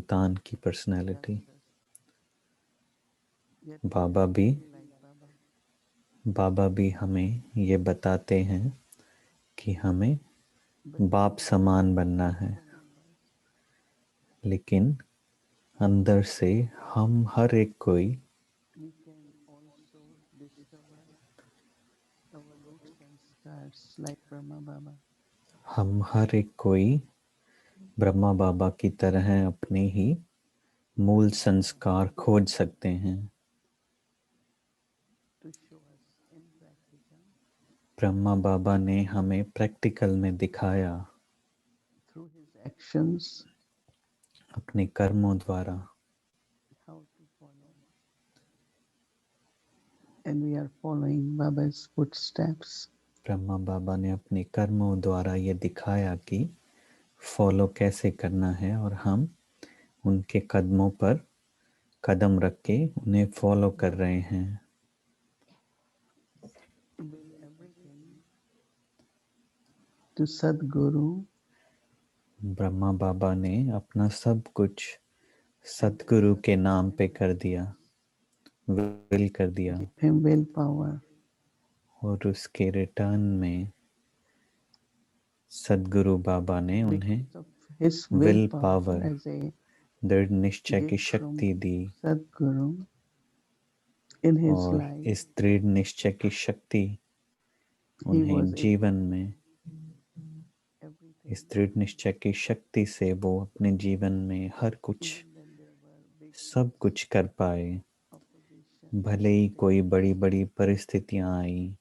संतान की personality. Yet we Baba have to भी be like Baba. बाबा भी हमें ये बताते हैं कि हमें But बाप समान inside बनना each है, one of us, लेकिन अंदर से हम हर एक कोई we can also discover our roots and stars like Brahma Baba. हम हर एक कोई ब्रह्मा बाबा की तरह अपने ही मूल संस्कार खोज सकते हैं। To show us in practical Brahma बाबा ने हमें प्रैक्टिकल में दिखाया through his actions अपने कर्मों द्वारा, how to follow, and we are following Baba's footsteps. Brahma बाबा ने अपने कर्मों द्वारा ये दिखाया कि फॉलो कैसे करना है, और हम उनके कदमों पर कदम रख के उन्हें फॉलो कर रहे हैं। Will everything to Sadguru Brahma बाबा ने अपना सब कुछ and सतगुरु accept के his नाम पे कर दिया, benefits. विल कर दिया, Give him willpower. और उसके रिटर्न में सदगुरु बाबा ने उन्हें Because of his will willpower power, as a दृढ़ निश्चय की gift from शक्ति दी, Sadguru in his और life, इस दृढ़ निश्चय की शक्ति he was उन्हें able जीवन to में, do everything, इस दृढ़ निश्चय की शक्ति से वो अपने जीवन में हर कुछ even when there were big सब कुछ कर पाए। opposition भले ही and कोई बड़ी बड़ी परिस्थितियां आई,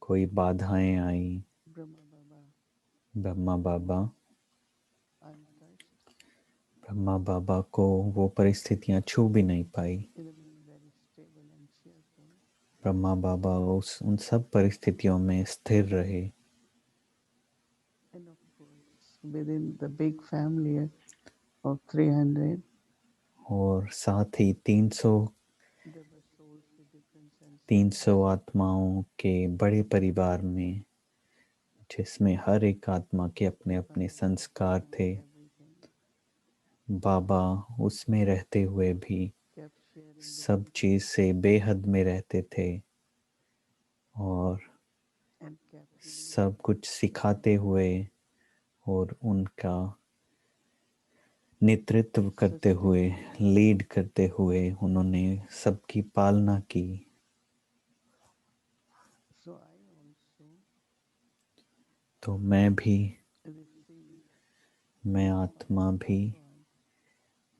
कोई बाधाएं आई, Brahma Baba ब्रह्मा बाबा untouched, ब्रह्मा बाबा को वो परिस्थितियां छू भी नहीं पाई। remaining very stable and cheerful. Brahma बाबा उन सब परिस्थितियों में स्थिर रहे, And of course, within the big family of 300, और साथ ही 300 there were souls with different sensibilities. आत्माओं के बड़े परिवार में, जिसमें हर एक आत्मा के अपने अपने Baba was संस्कार known थे, everything, बाबा उसमें रहते हुए भी kept sharing with सब चीज़ people से बेहद में रहते थे, और and kept सब leading. कुछ सिखाते हुए और उनका नेतृत्व करते हुए, Sustaining everyone. लीड करते हुए उन्होंने सबकी पालना की। So I also तो मैं भी, received मैं willpower आत्मा भी from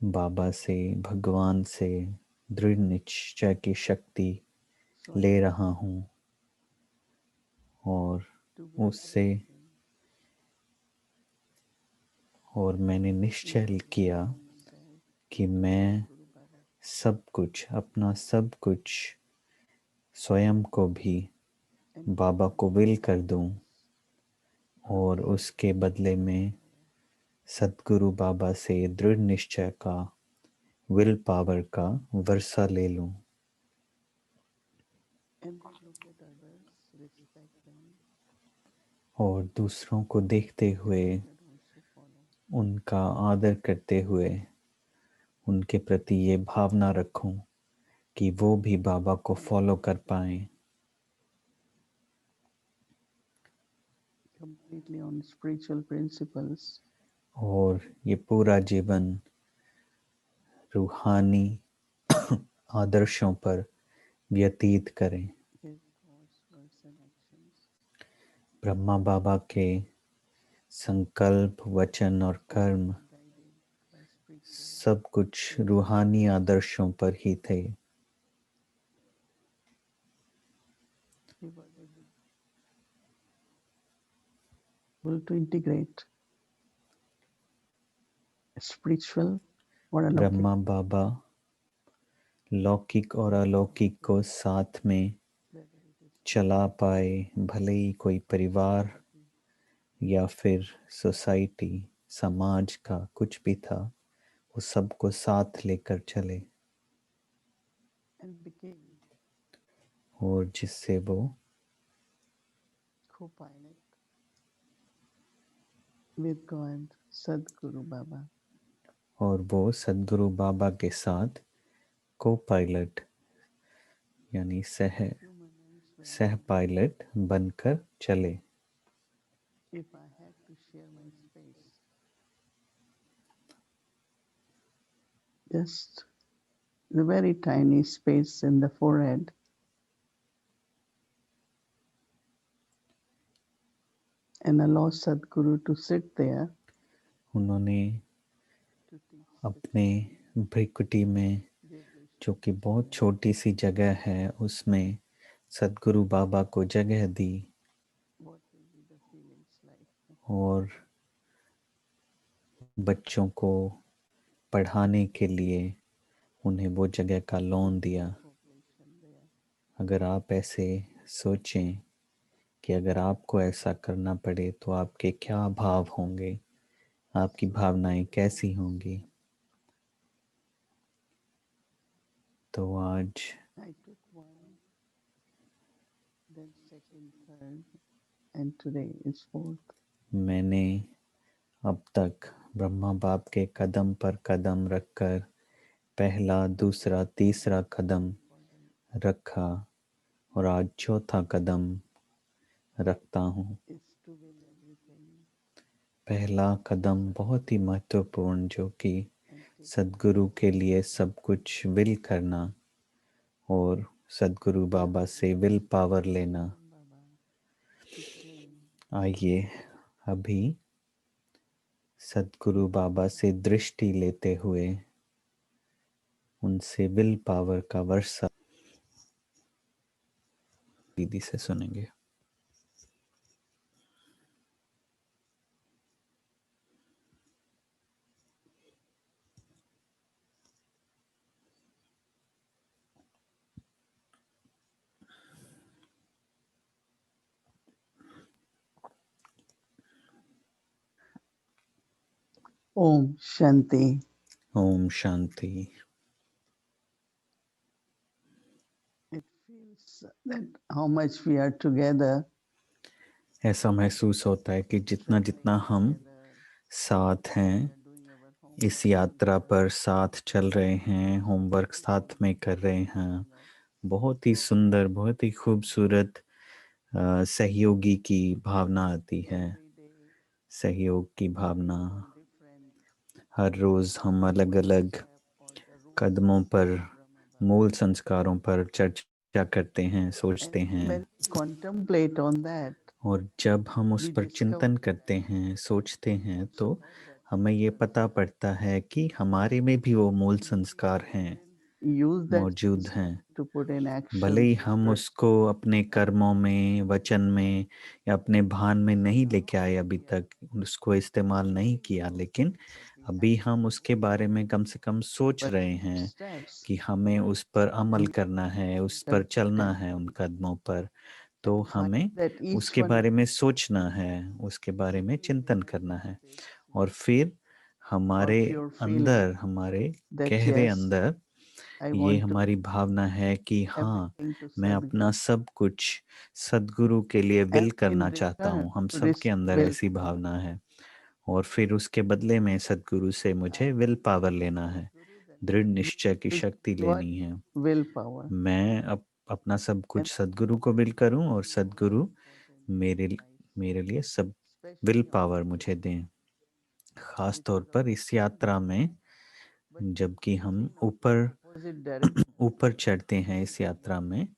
God बाबा से, भगवान से दृढ़ निश्चय की शक्ति so I ले can रहा हूँ, और to will उससे, everything और मैंने in निश्चय service किया of myself कि to मैं Sadguru Baba. सब कुछ, अपना सब कुछ स्वयं को भी And बाबा giving को विल कर दूं, others और the उसके बदले में willpower. सतगुरु बाबा से दृढ़ निश्चय का, विल पावर का वर्षा ले लूं, And we look at others, respect them, और दूसरों को देखते and हुए, we can also follow. उनका आदर करते हुए उनके प्रति ये भावना रखूं कि वो भी बाबा को And फॉलो कर focus पाएं, completely on spiritual principles. और ये पूरा जीवन रूहानी आदर्शों पर व्यतीत करें। His thoughts, words, and actions. Brahma बाबा के संकल्प, वचन और All कर्म were guided by spiritual सब कुछ principles. रूहानी आदर्शों पर ही थे। He was able to integrate spiritual or alaukic Brahma बाबा लौकिक और अलौकिक को साथ में whether it is चला family, पाए, भले ही कोई परिवार society, या फिर सोसाइटी, समाज का कुछ भी था, वो सबको साथ लेकर चले, and became और जिससे वो co-pilot with God, Sadguru Baba. और वो सदगुरु बाबा के साथ को पायलट यानी A few moments when सह पायलट बनकर चले। if I had to share my space, just the very tiny space in the forehead, and allow Sadhguru to sit there उन्होंने to teach the अपने भ्रिकुटी में, जो कि बहुत छोटी सी जगह है, उसमें सदगुरु बाबा को जगह दी what will be the feelings like. और बच्चों को पढ़ाने के लिए उन्हें वो जगह का लोन दिया। Population there. अगर आप ऐसे सोचें कि अगर आपको ऐसा करना पड़े तो आपके क्या भाव होंगे, आपकी So भावनाएं today कैसी होंगी। also तो आज I took one, then second, third, and today is fourth. मैंने अब तक ब्रह्मा बाप के कदम पर कदम रखकर पहला, दूसरा, तीसरा कदम Important रखा और आज चौथा कदम रखता हूँ। is to win everything पहला कदम बहुत ही महत्वपूर्ण, जो कि and take सदगुरु के लिए सब कुछ विल करना और सदगुरु बाबा से विल पावर लेना। from Baba to claim आइए अभी सदगुरु बाबा से दृष्टि लेते हुए उनसे विल पावर का वर्षा दीदी से सुनेंगे। Om Shanti. Om Shanti. It feels that how much we are together, ऐसा महसूस होता है कि जितना traveling जितना हम together, साथ we हैं, are doing our इस homework यात्रा together. पर साथ चल रहे हैं, होमवर्क साथ में कर रहे हैं, बहुत ही सुंदर, बहुत ही खूबसूरत सहयोगी की भावना आती है। Every day सहयोग की we Bhavna. live on different हर रोज हम अलग अलग step or the कदमों roots पर, of Brahma Baba. मूल संस्कारों पर चर्चा करते हैं, सोचते And हैं। when we contemplate on that, और जब हम उस we पर discover चिंतन करते that हैं, सोचते we हैं, also तो have that हमें ये nature. पता पड़ता है कि हमारे में भी वो मूल Maybe संस्कार we हैं, didn't use that मौजूद हैं। instinct to put in भले action ही through हम उसको practice. अपने कर्मों में, वचन में या अपने भान में So नहीं now लेके आए, अभी we are तक उसको इस्तेमाल नहीं letting किया, go लेकिन that we have अभी to हम do, उसके बारे में कम से कम सोच but रहे take हैं steps कि हमें उस पर अमल and करना है, be उस पर चलना है, उन consistent कदमों पर। तो and find हमें that each उसके one बारे में सोचना है, उसके बारे में simply चिंतन करना है। manifestates और this फिर हमारे of your feeling अंदर, हमारे that गहरे yes, अंदर I ये want to हमारी भावना है कि हाँ, everything to मैं अपना Sadhguru. सब कुछ सदगुरु के लिए And विल in करना चाहता return हूँ। हम to सबके receive अंदर ऐसी willpower. भावना है और फिर उसके बदले में सदगुरु से I मुझे will want to power receive लेना है, Sadhguru, then दृढ़ Sadhguru निश्चय की will शक्ति give me what? लेनी है। Willpower. मैं अपना सब And कुछ सदगुरु को विल करूं और very most सदगुरु important मेरे in life, मेरे लिए सब will especially on power this मुझे journey, दें। खास which तौर is पर our इस journey, यात्रा में, but जबकि हम moving on in ऊपर opposite direction ऊपर चढ़ते हैं where इस यात्रा में,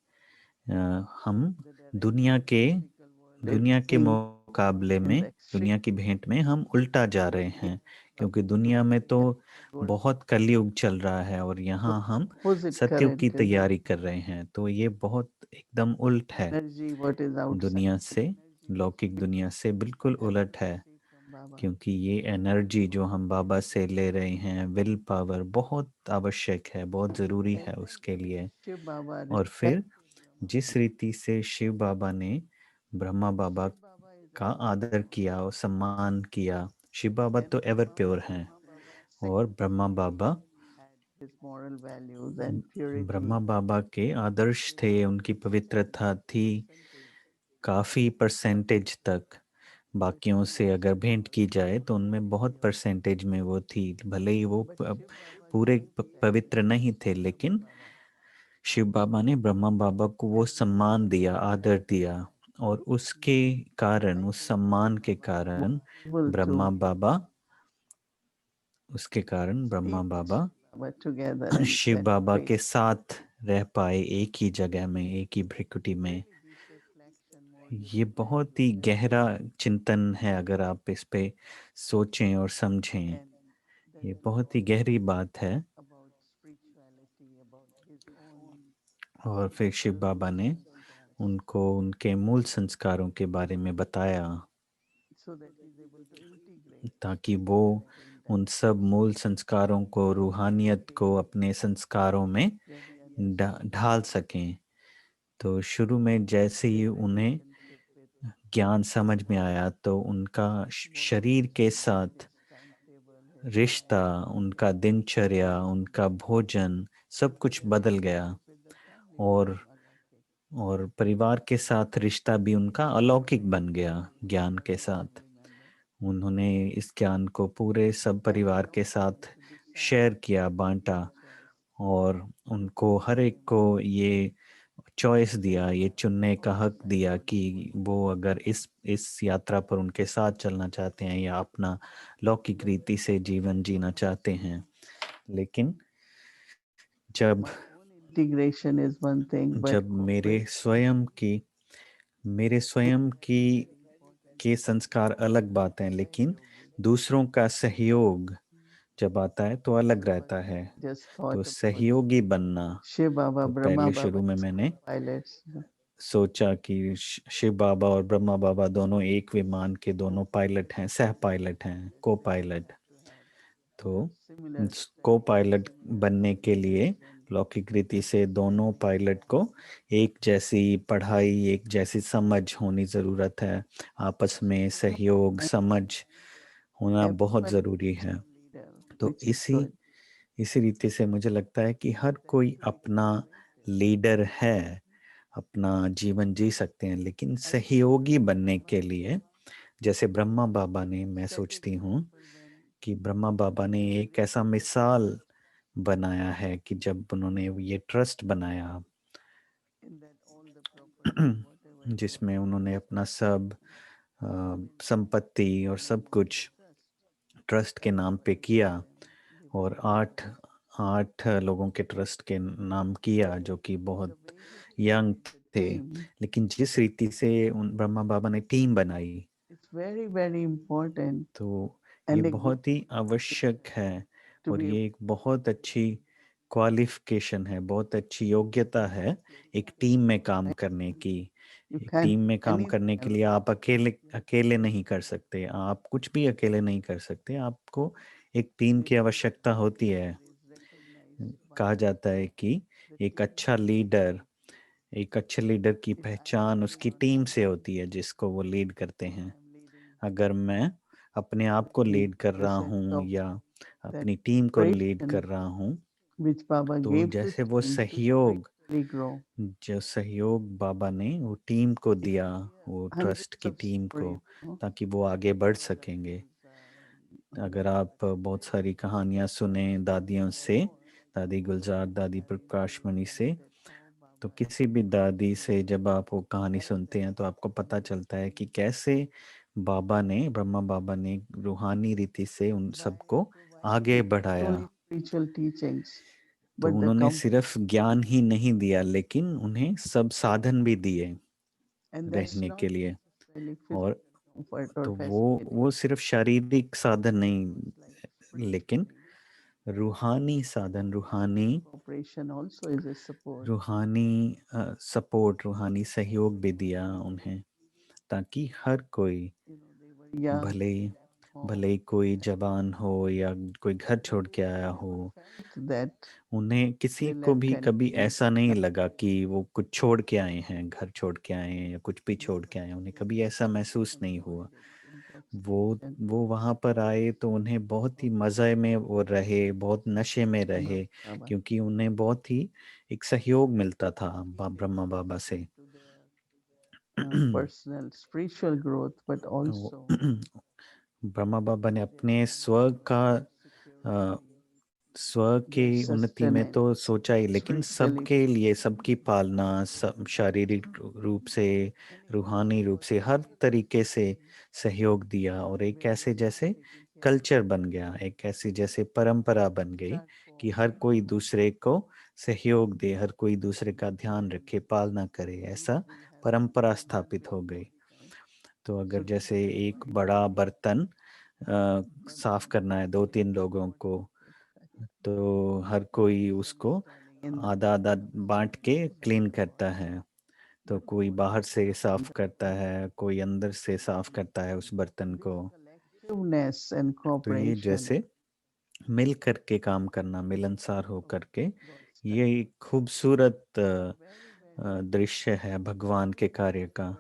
हम the direction दुनिया of के physical world is दुनिया के going मुकाबले in में, the दुनिया extreme की भेंट में हम उल्टा जा रहे हैं, of क्योंकि the दुनिया में तो materialistic world. बहुत कलयुग चल रहा है और So यहाँ हम opposite सतयुग की current is तैयारी happening. कर रहे हैं। तो ये बहुत एकदम उल्ट है, Energy, what is outside, दुनिया the से, energy which लौकिक we दुनिया से बिल्कुल have to उलट है। receive from Baba. क्योंकि ये एनर्जी जो हम बाबा से ले रहे हैं, विल पावर, बहुत आवश्यक है, बहुत ज़रूरी And है then उसके लिए। Shiv Baba और फिर respected Brahma जिस Baba. रीति से शिव बाबा ने ब्रह्मा बाबा Shiv Baba is का ever आदर pure. किया और सम्मान किया, शिव बाबा And तो एवर प्योर हैं Brahma Baba और ब्रह्मा बाबा, had his moral values and purity Brahma बाबा के आदर्श is थे, उनकी 70% पवित्रता थी percentage. काफ़ी परसेंटेज तक, But बाकियों Shiv से Baba अगर भेंट was की जाए तो उनमें बहुत pure. परसेंटेज में वो थी, भले ही वो But Shiv Baba पूरे gave the पवित्र नहीं acceptance थे, to Brahma लेकिन Baba शिव बाबा ने ब्रह्मा बाबा को वो as he सम्मान was दिया, आदर दिया, और उसके कारण, like उस this. सम्मान Brahma के Baba was कारण able ब्रह्मा to बाबा उसके कारण Brahma stay with Baba Shiv Baba together and Shiv that Baba great. के साथ रह पाए, एक ही जगह में, एक ही It's भृकुटी में। very deep reflection, more ये difficult बहुत to ही grasp. गहरा चिंतन है, अगर आप इस पे सोचें और समझें। And that ये is बहुत ही all गहरी बात है। about spirituality, about his own और फिर शिव बाबा ने centers, उनको उनके मूल संस्कारों के बारे में बताया, so that he's able to integrate ताकि वो spirituality in उन that सब मूल संस्कारों को, रूहानियत को beginning, अपने संस्कारों में when he understood ढाल सकें। तो शुरू में जैसे their ही उन्हें relationship with ज्ञान his समझ में body, आया, तो उनका what शरीर used के to be साथ his timetable, his रिश्ता, उनका दिनचर्या, relationship उनका भोजन, सब कुछ their बदल गया। relationship with the family became और alaukic. परिवार के साथ रिश्ता भी उनका अलौकिक बन गया Shiv ज्ञान के Baba साथ। family member. उन्होंने इस ज्ञान को पूरे सब And they परिवार के also साथ had to decide शेयर किया, their बांटा, choice. और उनको Each हर एक came को ये चॉइस दिया, ये चुनने का choice हक that दिया what कि they would वो want. अगर इस यात्रा पर उनके साथ चलना चाहते हैं या अपना लौकिक But रीति से जीवन जीना चाहते हैं। लेकिन जब my own integration is one thing, but जब cooperation मेरे स्वयं that की is very important. के संस्कार अलग बात हैं, लेकिन Sahyogi. दूसरों का सहयोग जब आता है तो अलग One रहता है। day I just तो thought about सहयोगी बनना, Shiv Baba, तो Brahma पहले Baba शुरू में as मैंने co-pilots. सोचा कि शिव बाबा और ब्रह्मा बाबा दोनों एक विमान के दोनों पायलट हैं, सह पायलट हैं, That को they will pilot. have to have तो similar को strengths, पायलट similar बनने के लिए vision, लौकिक रीति से दोनों similar पायलट को एक जैसी पढ़ाई, एक जैसी समझ होनी ज़रूरत है। आपस में so सहयोग, समझ होना बहुत everyone ज़रूरी needs है। one leader, तो which is good. इसी रीति से मुझे लगता है कि हर That कोई way we अपना integrated. लीडर है, अपना जीवन जी सकते हैं, लेकिन I think सहयोगी Brahma बनने Baba के लिए, जैसे ब्रह्मा बाबा ने, मैं set सोचती हूँ example when कि ब्रह्मा बाबा ने एक ऐसा मिसाल बनाया है कि जब उन्होंने ये ट्रस्ट बनाया in that all the property, whatever he was जिसमें उन्होंने अपना सब अ, given, संपत्ति और he सब made it a कुछ trust ट्रस्ट के नाम पे for किया, them, giving और them आठ आठ लोगों के ट्रस्ट के नाम किया जो कि the बहुत way he young created the थे। team. लेकिन जिस रीति से उन ब्रह्मा बाबा ने टीम बनाई, It's very, very important तो ये and a good बहुत ही आवश्यक qualification है, to और be ये able एक to बहुत lead a अच्छी team. क्वालिफिकेशन है, बहुत अच्छी योग्यता है एक Flexibility टीम is में so काम करने essential. की। You एक can't टीम do में काम anything करने के लिए alone. आप अकेले नहीं कर सकते, आप कुछ भी अकेले नहीं कर सकते, आपको एक टीम When की a आवश्यकता good होती है। leader is recognized by कहा जाता है कि the team, एक अच्छे लीडर की if I'm पहचान leading उसकी on टीम my से own, होती है जिसको वो लीड करते if हैं। I'm leading अगर मैं अपने आप को in लीड कर the रहा sense हूँ of या that अपनी टीम को लीड कर cooperation रहा हूँ, which Baba तो gave to जैसे वो team to सहयोग, spiritually grow. जो सहयोग बाबा ने वो टीम को We दिया, can hear वो ट्रस्ट hundreds की of टीम को, stories, ताकि वो आगे बढ़ Mother सकेंगे। Teresa अगर आप बहुत सारी कहानियाँ सुने दादियों and से, more. दादी गुलजार, दादी I Prakash really Mani believe से, that how तो Baba किसी भी दादी से जब आप वो कहानी guides सुनते us हैं तो आपको पता in चलता है कि team कैसे ब्रह्मा बाबा ने रूहानी रीति से उन by सबको आगे providing not बढ़ाया। only spiritual teachings तो but the उन्होंने complete सिर्फ ज्ञान ही नहीं दिया, लेकिन उन्हें सब साधन भी दिए and that's रहने not के लिए। necessarily और physical comfort or तो facility. वो सिर्फ शारीरिक साधन It's like नहीं, लेकिन spiritually रूहानी साधन, cooperation also is a support. रूहानी सपोर्ट, रूहानी सहयोग भी दिया उन्हें, ताकि हर कोई, They were young, भले they left home, भले ही कोई and जवान हो या कोई घर they छोड़ के आया हो, never felt that उन्हें किसी they को left भी कभी anything ऐसा नहीं behind. लगा कि वो कुछ छोड़ के आए हैं, घर छोड़ के आए हैं या कुछ भी They छोड़ के आए हैं, उन्हें supported कभी ऐसा महसूस नहीं हुआ। avoided वो intoxication. वो वहाँ पर आए तो उन्हें बहुत ही मज़े में वो रहे, बहुत नशे में Follow रहे, Baba. क्योंकि उन्हें बहुत ही एक सहयोग मिलता था He gave Brahma Baba acceptance से। to the personal spiritual growth, but वो also ब्रह्मा बाबा ने अपने development and अ, security, स्व की their उन्नति में तो sustenance सोचा ही, लेकिन spiritually, सबके लिए, सबकी physically, पालना, सब शारीरिक रूप से, anyone रूहानी who रूप was से, हर तरीके से participating सहयोग दिया, in और a एक way ऐसे should जैसे take it care of culture it. बन गया, एक ऐसी जैसे परंपरा बन गई Start कि हर forming कोई and दूसरे को सहयोग दे, हर कोई दूसरे का ध्यान then रखे, पालना करे, if ऐसा we have परंपरा more than स्थापित हो गई। 40 तो अगर so take जैसे that एक one बड़ा बर्तन then साफ करना है दो तीन लोगों what को, is it? तो हर कोई उसको Misunderstanding in आधा आधा बांट के क्लीन the करता water. है। तो But कोई what बाहर is से साफ करता understood है, कोई अंदर से साफ करता है उस बर्तन this को। collectiveness and तो ये cooperation जैसे मिल करके काम करना, मिलनसार हो of करके, God's ये time एक खूबसूरत is very, very दृश्य है भगवान के कार्य का। very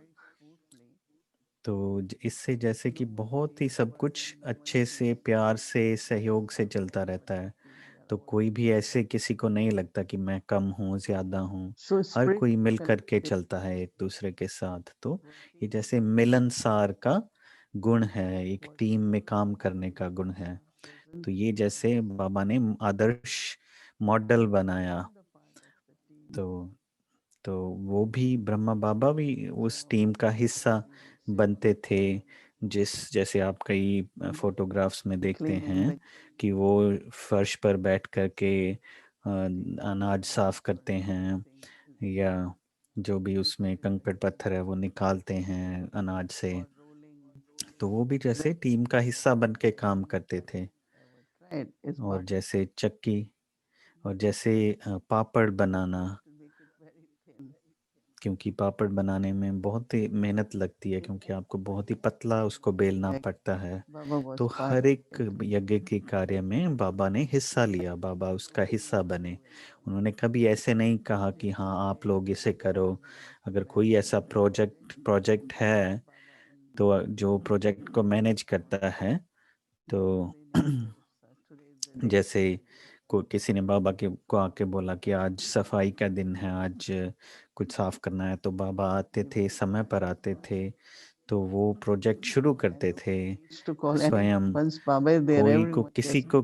smoothly तो इससे जैसे कि बहुत ही flowing सब over कुछ in अच्छे one से, प्यार से, सहयोग से चलता whatever रहता है। activity we are तो all कोई भी doing. ऐसे किसी को नहीं लगता कि मैं कम हूँ, ज्यादा हूँ। So हर spirit कोई मिल करके collective चलता है एक दूसरे के साथ। तो ये working जैसे together मिलनसार का गुण है, एक टीम whatever में काम करने we का गुण have है। chosen तो to ये do जैसे बाबा ने आदर्श मॉडल बनाया। become the part of the team. तो तो वो भी, ब्रह्मा बाबा भी उस टीम का हिस्सा We will say बनते थे। do जिस जैसे आप कई in फोटोग्राफ्स में देखते cleaning हैं the कि वो फर्श पर बैठ कर के taking अनाज care of साफ करते हैं, things या जो भी उसमें physically कंकड़ पत्थर है वो निकालते हैं अनाज से। or rolling तो वो भी जैसे टीम का हिस्सा बन के काम करते थे। ever tried is और but जैसे चक्की, और जैसे पापड़ बनाना, to make it very thin. क्योंकि पापड़ बनाने में बहुत ही मेहनत लगती है, क्योंकि आपको बहुत ही पतला उसको बेलना Like पड़ता है। Baba was तो part हर of एक it. यज्ञ के कार्य में बाबा ने हिस्सा लिया, बाबा उसका हिस्सा बने। उन्होंने कभी ऐसे नहीं कहा कि हाँ आप लोग इसे करो। अगर कोई ऐसा प्रोजेक्ट है, Baba in तो जो प्रोजेक्ट को मैनेज करता है, तो explaining to today's the day. जैसे को किसी ने बाबा के को आके बोला कि आज सफाई का दिन है, आज कुछ साफ करना है, तो बाबा आते He थे, will समय पर आते थे। तो वो प्रोजेक्ट शुरू and करते थे nobody needs to call anyone. स्वयं। Once Baba is there, everyone just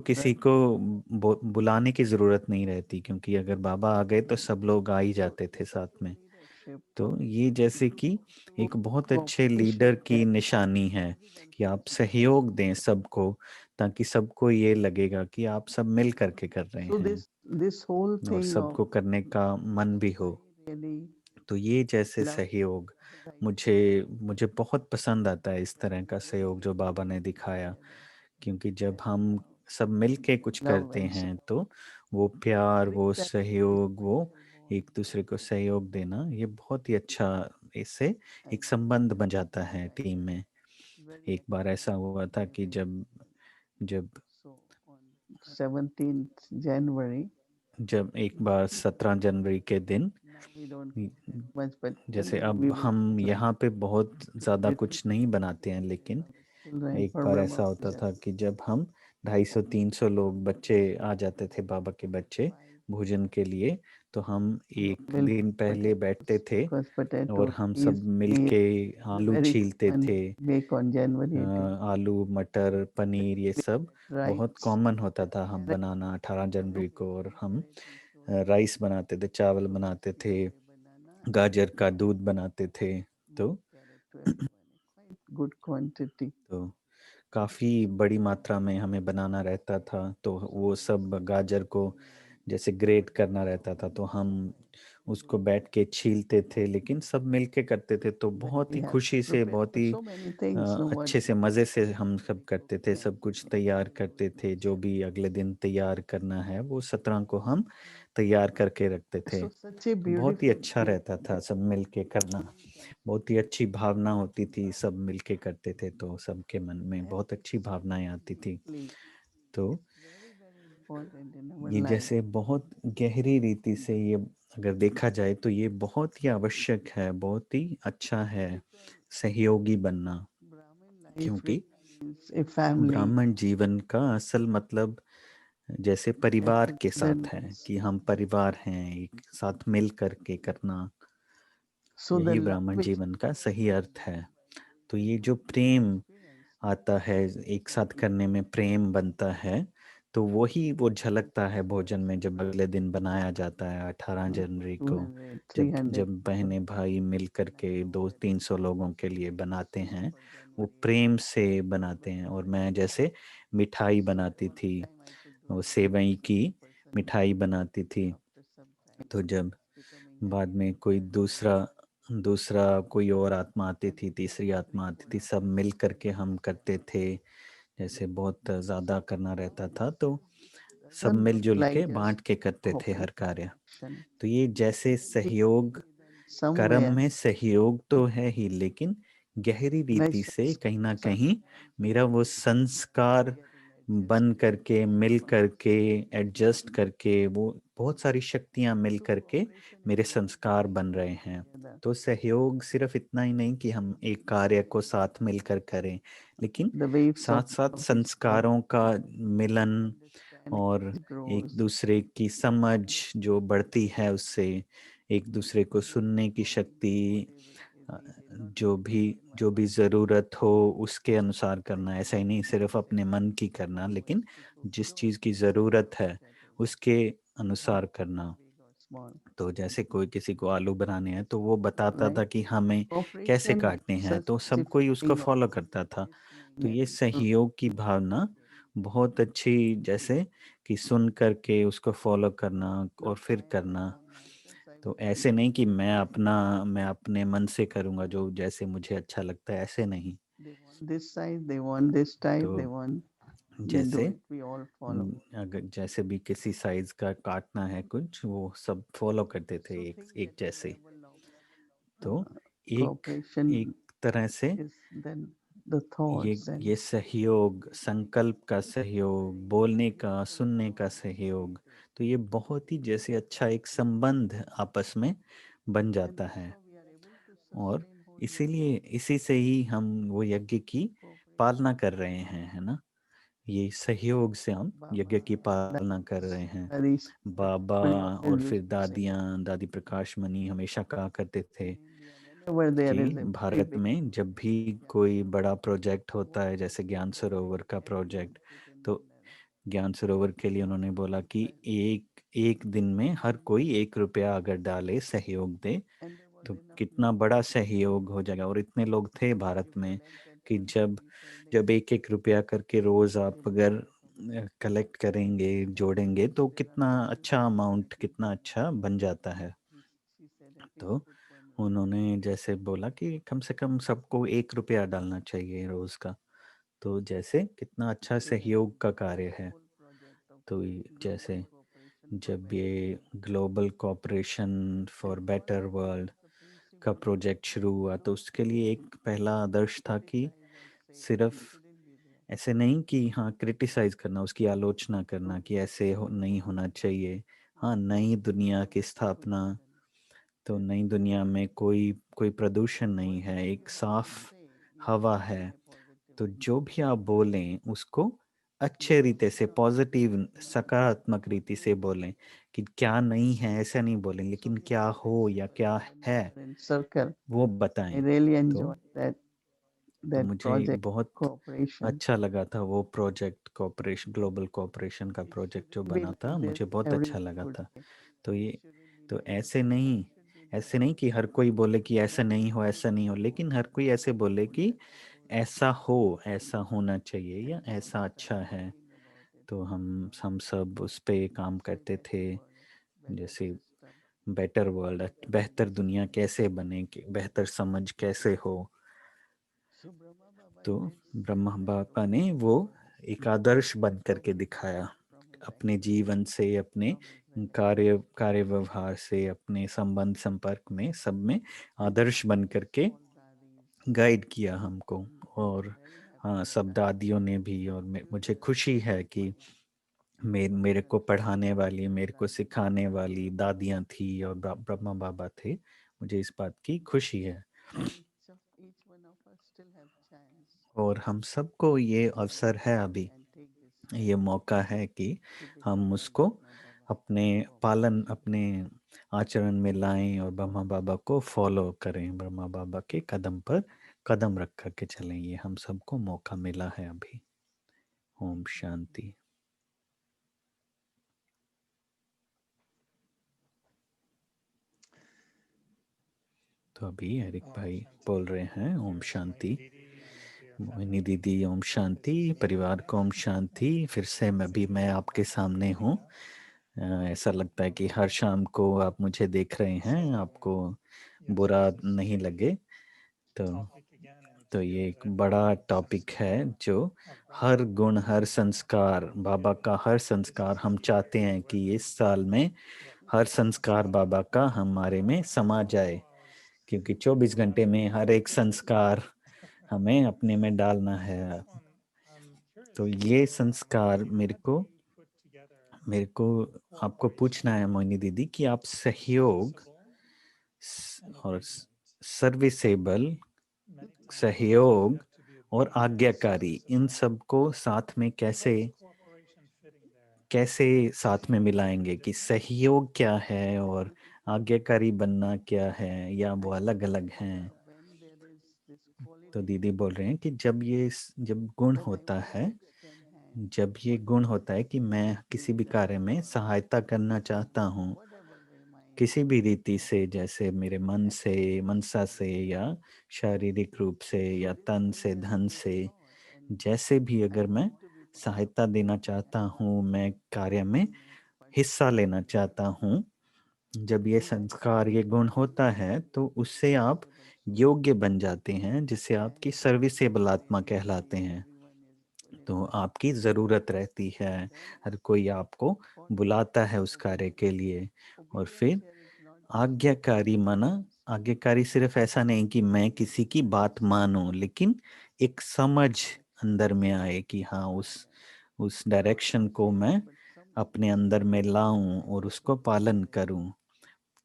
किसी run. को बुलाने की जरूरत नहीं रहती, क्योंकि अगर बाबा आ गए तो सब लोग आ ही So जाते थे this is साथ the में। leadership तो ये जैसे कि to एक बहुत अच्छे cooperation लीडर की where निशानी है everyone कि आप feels included. सहयोग दें सबको, ताकि सबको ये लगेगा कि आप सब मिल करके कर रहे So हैं, this whole और thing of सबको करने का मन भी हो। I really तो ये जैसे love सहयोग like मुझे मुझे बहुत पसंद आता है, इस तरह का सहयोग जो बाबा ने दिखाया। together क्योंकि जब that हम सब मिल के कुछ love करते and हैं, support तो वो प्यार, brings वो that very सहयोग, वो special bond एक दूसरे को सहयोग देना, ये बहुत ही अच्छा, इससे and एक संबंध बन very जाता है टीम excited, में। very एक बार ऐसा excited हुआ था and कि very जब जब so on 17th January. जब एक बार 17 जनवरी के दिन, Now we don't get that much, but जैसे we अब will हम try. यहाँ पे बहुत ज़्यादा Little कुछ नहीं बनाते हैं, लेकिन children एक for बार Brahma ऐसा होता Puja था कि जब हम 250-300 लोग, बच्चे आ जाते थे, बाबा के बच्चे, buy भोजन के लिए। तो हम एक milk दिन पहले बैठते potatoes थे because और potato हम सब is मिलके meal is a आलू very छीलते common थे। make on January 18th. आलू, मटर, पनीर, ये सब बहुत Rice, कॉमन होता था हम carrot, बनाना 18 जनवरी को। और हम variety fruits, राइस बनाते थे, चावल बनाते थे, give a banana and गाजर का दूध बनाते थे। तो one carrot to everyone. Quite good quantity. तो काफ़ी So बड़ी मात्रा में हमें बनाना रहता था। तो so वो this सब गाजर को everyone जैसे ग्रेट करना रहता था, तो हम उसको बैठ के छीलते थे, लेकिन सब मिलके करते थे। तो when बहुत we ही have to खुशी से, prepare बहुत for he so many things, no what अच्छे से, मज़े से हम सब we करते थे। सब कुछ तैयार करते थे, जो भी अगले दिन तैयार करना है वो 17 को हम तैयार करके रखते थे। so such a तो बहुत ही beautiful अच्छा thing रहता था सब मिल के करना। we can बहुत ही अच्छी भावना होती थी, सब मिलके करते थे, तो सबके मन में and बहुत अच्छी भावनाएं आती थी। deeply तो very very important in our ये life. जैसे बहुत गहरी रीति से, ये अगर देखा जाए तो ये बहुत ही आवश्यक है, बहुत ही अच्छा है Because सहयोगी बनना। Brahmin life क्योंकि really means a family ब्राह्मण जीवन का असल मतलब जैसे and परिवार के साथ है, togetherness. कि हम परिवार हैं, एक साथ मिल करके करना। So the यही love ब्राह्मण which जीवन we का get सही when अर्थ we है। तो ये share जो our प्रेम experience आता है, with एक some साथ करने people, में प्रेम बनता है, तो वही वो it झलकता है भोजन becomes में जब अगले दिन बनाया जाता है 18 जनवरी को। 200, जब 300 जब people. बहनें भाई मिल कर And I के know that 200-300 this लोगों के लिए बनाते festival हैं, for वो January प्रेम 18th से is बनाते हैं। very और मैं special. जैसे मिठाई So बनाती only थी, time I could do वो that when सेवई की some person मिठाई बनाती थी। after some time तो जब becoming the बाद में neighbor कोई family दूसरा दूसरा कोई और आत्मा आती and थी, then तीसरी आत्मा celebrating आती one थी, of सब us मिल करके every हम करते festival. थे। जैसे बहुत ज़्यादा करना रहता था, Nowadays तो it सब doesn't look मिलजुल के like just बांट के करते थे हर cooperation कार्य। action. तो ये जैसे But it सहयोग, should be done कर्म somewhere में सहयोग तो है ही, लेकिन गहरी like रीति से कहीं ना कहीं circumstances मेरा वो संस्कार getting बन adjusted करके, मिल one of करके, us एडजस्ट करके, वो बहुत सारी शक्तियां मिल so करके cooperation is मेरे more संस्कार than बन रहे working हैं। together. तो सहयोग सिर्फ इतना ही नहीं कि हम एक कार्य को साथ मिलकर करें, लेकिन The waves of साथ साथ love is what संस्कारों का मिलन understanding और एक grows. दूसरे की समझ जो बढ़ती है, उससे एक दूसरे को When सुनने की people शक्ति, do whatever is a, needed, not जो only भी their जो mind, भी ज़रूरत हो उसके अनुसार करना। like ऐसा ही नहीं सिर्फ अपने मन की the करना, goal लेकिन was to जिस fulfill चीज़ की one's ज़रूरत है initiative, उसके not अनुसार करना। big or small, तो जैसे कोई किसी को आलू बनाने हैं, तो वो बताता right? था कि हमें कैसे Cooperation काटने gives हैं, us तो सब कोई उसको specifically of फॉलो करता था। listening तो ये and सहयोग की भावना बहुत अच्छी, जैसे कि सुन करके उसको फॉलो करना और look, I फिर am my करना। own masters. I तो will ऐसे do नहीं कि everything. मैं अपने मन से करूँगा जो जैसे मुझे अच्छा लगता है, ऐसे नहीं। They want this size, they want this type, तो they want, they do जैसे it. We all follow. अगर जैसे भी किसी साइज का काटना है कुछ, वो सब फॉलो करते थे So एक think एक that जैसे। whatever love, तो एक एक cooperation तरह से is then the ये thoughts and ये सहयोग, संकल्प का सहयोग, बोलने का, सुनने का सहयोग, तो ये बहुत ही जैसे अच्छा एक संबंध आपस में बन and जाता that's है। how we are able to और sustain whole इसीलिए year. इसी से ही हम वो यज्ञ की पालना Cooperation कर is रहे one हैं, of है ना। ये सहयोग से हम Baba यज्ञ की that पालना कर रहे हैं। Harish बाबा will always और used फिर to say दादियाँ, दादी प्रकाश मणि हमेशा कहा करते थे in India whenever there कि is a very Bharat big में जब भी project like Gyan कोई Sarovar, बड़ा प्रोजेक्ट होता what है, they जैसे do ज्ञान is they सरोवर का schedule प्रोजेक्ट, it in तो manner ज्ञान सरोवर के लिए उन्होंने बोला कि like एक एक दिन में हर कोई and 1 रुपया अगर डाले, सहयोग दे, and there was तो enough कितना money बड़ा that सहयोग हो जाएगा। और इतने लोग थे भारत you में collect that कि every जब week or day जब 1-1 रुपया करके रोज आप they will अगर get from it. कलेक्ट करेंगे, जोड़ेंगे, तो There are कितना people अच्छा who say amount, at least कितना one अच्छा बन जाता है। she said at least तो put 1 rupee उन्होंने जैसे बोला कि कम से कम सबको 1 रुपया डालना चाहिए रोज का। तो जैसे कितना अच्छा to help सहयोग का कार्य this है। whole project of तो global जैसे cooperation for जब better ये world. Global cooperation And for one better of world the का principle प्रोजेक्ट शुरू हुआ, तो not उसके to लिए एक पहला आदर्श था कि criticize or say सिर्फ it shouldn't be there. ऐसे नहीं कि हाँ क्रिटिसाइज करना, उसकी आलोचना करना So कि ऐसे नहीं होना चाहिए। हाँ, that नई there दुनिया is की no स्थापना, pollution, तो that नई दुनिया में कोई कोई प्रदूषण नहीं whatever है, you एक have to साफ say, you हवा say it है। in a positive तो way. जो भी आप बोलें उसको अच्छे Because रीते से, now पॉजिटिव nowadays सकारात्मक what रीति से you बोलें कि क्या नहीं है ऐसा नहीं बोलें, so लेकिन you क्या know that हो या क्या when we है were in circle, वो I बताएं। really तो enjoyed तो that मुझे project बहुत cooperation. अच्छा लगा था वो प्रोजेक्ट, कॉपरेशन, ग्लोबल कॉपरेशन का It प्रोजेक्ट जो shouldn't be बना था, like this मुझे बहुत अच्छा everyone लगा would था। say. तो It ये, shouldn't be तो like this. ऐसे It नहीं, should be ऐसे done नहीं कि हर कोई बोले कि ऐसा नहीं हो, ऐसा नहीं हो, what लेकिन हर कोई ऐसे बोले what कि I proposed ऐसा हो, ऐसा होना चाहिए, या and all ऐसा start अच्छा है। thinking about it. तो हम सब उस पे काम So करते better थे। world, better जैसे system, बेटर वर्ल्ड, better बेहतर दुनिया understanding. कैसे बने, कि बेहतर समझ कैसे हो। So Brahma Baba तो did Brahma that Baba role ने वो एक आदर्श बन from करके दिखाया, from his अपने actions, जीवन से, अपने from his values, कार्य व्यवहार से, अपने संबंध संपर्क में, सब में and आदर्श बन करके all daddies. गाइड किया हमको। I'm और very happy हाँ, that सब I दादियों ने भी, और मुझे tutored खुशी है my कि मेरे को partners, पढ़ाने वाली, मेरे को daddies. सिखाने वाली दादियाँ थी और ब्रह्मा बाबा थे। मुझे इस बात की खुशी है। Each one of us still have chance और हम सबको ये to अवसर है अभी, and take this ये step मौका है कि to become हम like उसको Brahma Baba अपने through पालन, cooperation. अपने आचरण में लाएं और ब्रह्मा बाबा को फॉलो करें, ब्रह्मा बाबा के कदम पर कदम रख कर के चलें। ये हम सबको मौका मिला है अभी। ओम शांति। तो अभी एरिक ओम भाई बोल शांति। रहे हैं ओम Dear Shanti. Moini Didi and dear Mohini family, दीदी ओम शांति, परिवार को ओम शांति। फिर से मैं आपके सामने हूँ। ऐसा लगता है कि हर शाम को आप मुझे देख रहे हैं, आपको yes, बुरा this is नहीं लगे। तो topic again, which तो ये feels एक that बड़ा टॉपिक है sanskar जो of Brahma हर Baba गुण, is हर being संस्कार, बाबा fulfilled. का हर This संस्कार is the हम year चाहते हैं कि इस साल में that हर Brahma संस्कार Baba बाबा का हमारे में समा जाए, क्योंकि 24 घंटे में हर एक संस्कार हमें अपने में डालना So this है। one, I'm curious तो to ये know, संस्कार Moini, how do you put together मेरे को आपको cooperation, पूछना है मोहिनी दीदी कि आप सहयोग flexible and और obedient? Serviceable, Many times we सहयोग have to be और obedient and आज्ञाकारी, इन submissive. सबको साथ में So how कैसे does cooperation fit in there? कैसे साथ में Is मिलाएंगे it कि different? सहयोग क्या है और आज्ञाकारी बनना क्या है, या वो I अलग think अलग हैं? when there is this तो quality दीदी बोल रहे हैं कि जब गुण that I होता want है, to extend hand, जब ये गुण होता है कि मैं किसी भी कार्य में सहायता करना चाहता हूँ, whatever way my किसी भी रीति you know, से, जैसे मेरे मन से, मनसा से, या शारीरिक रूप से, या तन spiritually से, or धन with से, thought, and जैसे भी I अगर मैं want to be सहायता देना participating चाहता and not हूँ, मैं कार्य में हिस्सा लेना participating चाहता हूँ, जब ये in that संस्कार, ये गुण होता है, तो उससे आप serviceable soul. योग्य बन जाते हैं, जिसे आपकी And सर्विसेबल आत्मा कहलाते everybody, हैं। everyone is तो required. आपकी ज़रूरत रहती है, Then हर कोई आपको for me, बुलाता है उस कार्य के obedience. लिए। और Obedience फिर here is not just आज्ञाकारी माना, obedience. आज्ञाकारी सिर्फ ऐसा नहीं कि मैं किसी की बात मानूं, लेकिन एक समझ अंदर में आए कि हाँ, उस डायरेक्शन को मैं But some अपने अंदर में लाऊं और उसको पालन करूं।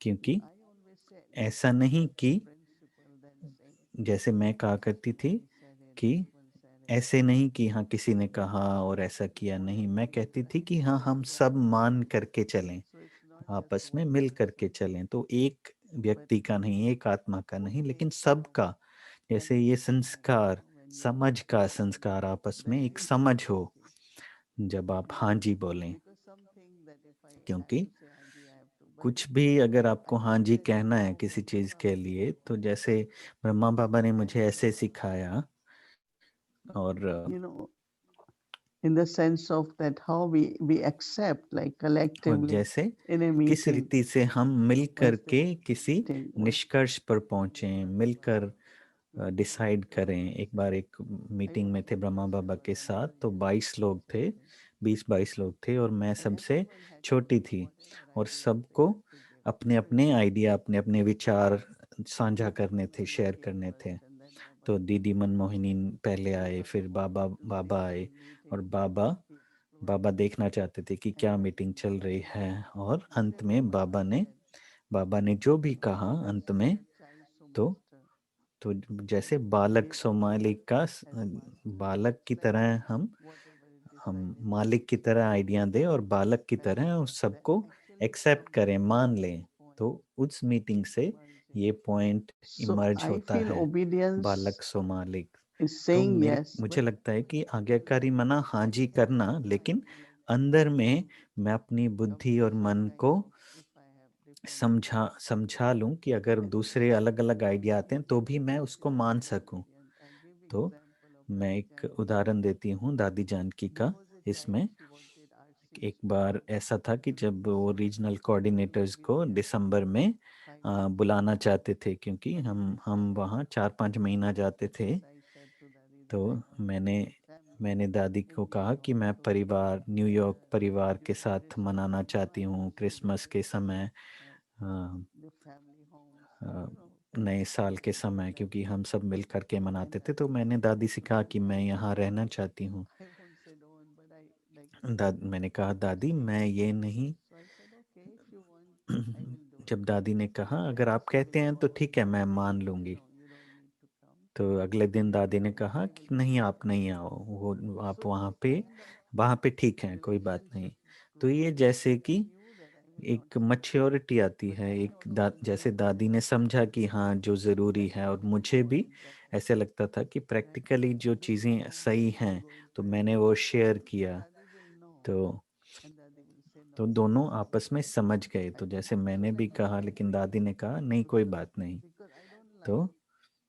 क्योंकि I always say ऐसा नहीं कि principle than saying जैसे मैं कहा करती थी Swami said it, कि people said it. ऐसे नहीं कि हाँ किसी ने कहा और ऐसा किया, नहीं, मैं Whatever कहती is थी right कि हाँ for हम सब everybody. मान करके चलें, So it's not just आपस में one मिल करके person, चलें। तो एक but व्यक्ति का नहीं, एक आत्मा का नहीं, लेकिन okay, सबका। जैसे ये understanding, संस्कार, when you समझ का संस्कार, आपस में then एक it समझ becomes हो easy. जब आप हाँ जी बोलें। Because something that if I have क्योंकि to say Haji, I have to, but कुछ भी अगर I आपको हाँ don't जी say कहना है no किसी चीज़ from के the लिए, तो beginning. जैसे ब्रह्मा बाबा ने मुझे And ऐसे सिखाया। और you know, in the sense of that how we accept like और collectively जैसे in a किस meeting, रीति से हम मिल once कर the के किसी meeting was निष्कर्ष पर पहुंचे, मिलकर डिसाइड करें। एक बार एक I मीटिंग में don't थे know ब्रह्मा this बाबा के one साथ, तो million 22 लोग थे, something, 20-22 लोग थे, और मैं and सबसे everyone had to छोटी give थी। whatever और ideas they सबको had to give. अपने अपने आइडिया, अपने अपने विचार साझा करने थे, Baba शेयर came करने थे। first, and then Baba तो said, दीदी मनमोहिनी पहले "You आए, are the फिर one Baba to Baba see आए। the और meeting Baba be Baba exploding." देखना चाहते थे कि And क्या मीटिंग चल रही then है। और I अंत said में what Baba said. बाबा ने जो भी कहा Baba अंत said में, that child so तो master, तो जैसे and बालक give सोमालिक का as master. बालक की Let तरह whatever is हम decided be मालिक की तरह आइडिया दें और बालक की तरह parallel. उस That सबको actually एक्सेप्ट from करें, that मान लें। point तो उस मीटिंग से emerging. ये पॉइंट So इमर्ज I होता feel है, obedience बालक सो मालिक। is तो saying yes, but मुझे लगता है कि आज्ञाकारी मना हाँ जी at the करना, same लेकिन time, like अंदर में मैं अपनी बुद्धि और some मन को kind of if I have different समझा लूं कि अगर दूसरे अलग अलग आइडिया आते हैं तो भी मैं उसको मान सकूं। obedience. I give तो example of मैं Dadi एक Janki. उदाहरण देती हूँ दादी जानकी There का was a child, इसमें। she wanted एक RCS to बार come ऐसा था कि during जब वो this रीजनल Swami कोऑर्डिनेटर्स को Viveka दिसंबर में 5 days. बुलाना चाहते थे, क्योंकि But हम वहाँ 4-5 महीना जाते थे। as I said to Dadi तो that I want to मैंने be with family मैंने दादी in को New कहा कि York, मैं so परिवार, न्यूयॉर्क परिवार के during साथ this मनाना time चाहती I हूँ, was क्रिसमस के visiting समय, uh, a, the family homes, a, for नए साल के visiting समय, क्योंकि हम relatives. सब मिल करके And मनाते थे। तो Dadi said, मैंने दादी से "You कहा कि don't मैं have to यहाँ come." रहना चाहती हूँ। I won't say don't, but I like मैंने कहा दादी stick मैं to ये that. नहीं। So I said, okay, if you want, I will do it. जब दादी ने कहा The अगर आप rest कहते हैं तो will ठीक है, मैं मान लूंगी। no, you don't need to come. तो अगले दिन दादी ने कहा I कि will नहीं, come. आप नहीं आओ, आप So kind of वहाँ पे ठीक हैं, the कोई बात नहीं। relationship तो grew. ये जैसे I कि knew that I एक मैच्योरिटी आती है, but I एक also feel जैसे that दादी ने समझा कि हाँ जो ज़रूरी है, और मुझे भी important that ऐसे लगता था कि when I say प्रैक्टिकली जो this चीज़ें wrong, सही you हैं go तो there, मैंने वो शेयर so किया। Dadi will know तो and Dadi will say तो no, दोनों this is आपस में right. समझ गए, I तो think जैसे also मैंने भी that कहा, is लेकिन very दादी ने कहा नहीं to कोई do बात नहीं। because I don't तो like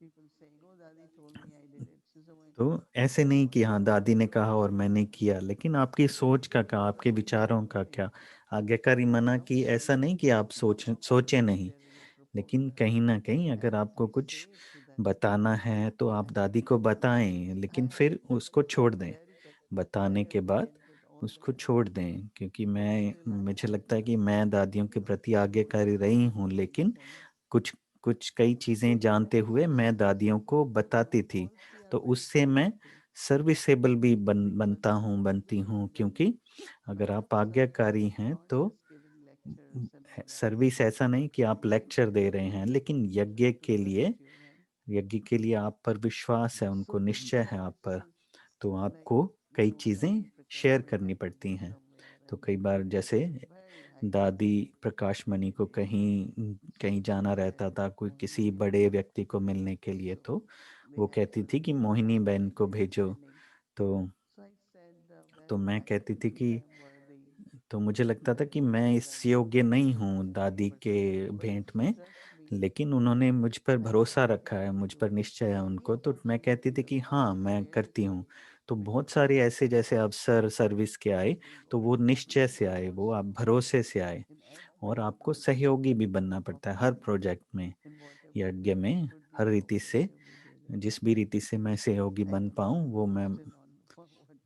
people saying, "Oh, Dadi told me I did it." So when तो ऐसे नहीं कि हाँ so दादी ने कहा और मैंने किया, लेकिन आपकी सोच का क्या, आपके विचारों का क्या। आज्ञाकारी मना no, कि ऐसा नहीं कि आप सोचे नहीं, there is a लेकिन proposal, कहीं ना कहीं and अगर if आपको we कुछ say it to Dadi, बताना है तो आप दादी को बताएं, लेकिन I फिर उसको छोड़ दें। very बताने very के बाद afraid that all the उसको time छोड़ दें, क्योंकि they मैं will ask मुझे लगता है that कि मैं दादियों के प्रति आज्ञाकारी रही हूँ, लेकिन listen. कुछ कुछ कई चीज़ें जानते हुए मैं दादियों को बताती थी, False we are तो very उससे मैं sensitive सर्विसेबल भी because बनता we हूँ, want to बनती do हूँ, well. क्योंकि अगर Not आप आज्ञाकारी service, हैं not तो just giving lectures and all that. Service ऐसा नहीं कि आप लेक्चर दे रहे हैं, लेकिन यज्ञ To के लिए, trust you, right? यज्ञ के लिए आप पर विश्वास है, उनको So this निश्चय है आप पर, also तो like आपको कई when चीज़ें we Prakash शेयर Mani करनी had to पड़ती go हैं। somewhere तो and कई बार जैसे very high दादी priest, प्रकाश मणि को they कहीं कहीं जाना रहता था, कोई किसी Mohini, बड़े व्यक्ति को मिलने के लिए, so तो they वो had कहती to थी कि go मोहिनी for बहन को भेजो। training. तो So I said, तो well, मैं I कहती don't थी think कि, I am worthy तो मुझे लगता था to कि go मैं because I इस don't योग्य नहीं have हूँ that दादी के expertise. But if भेंट you में, trust me, लेकिन उन्होंने मुझ पर I भरोसा think रखा I है, will मुझ do पर it. निश्चय है So उनको, he तो मैं also कहती थी कि हाँ मैं shared करती हूँ। some तो बहुत because सारे ऐसे जैसे अवसर सर्विस के आए, to तो go. वो निश्चय से So आए, वो आप also भरोसे से आए, in और every आपको सहयोगी भी बनना of पड़ता है हर my प्रोजेक्ट में, in whatever यज्ञ way I में, could be हर रीति से, cooperative, we did it. जिस भी रीति से मैं सहयोगी I बन think पाऊँ वो still on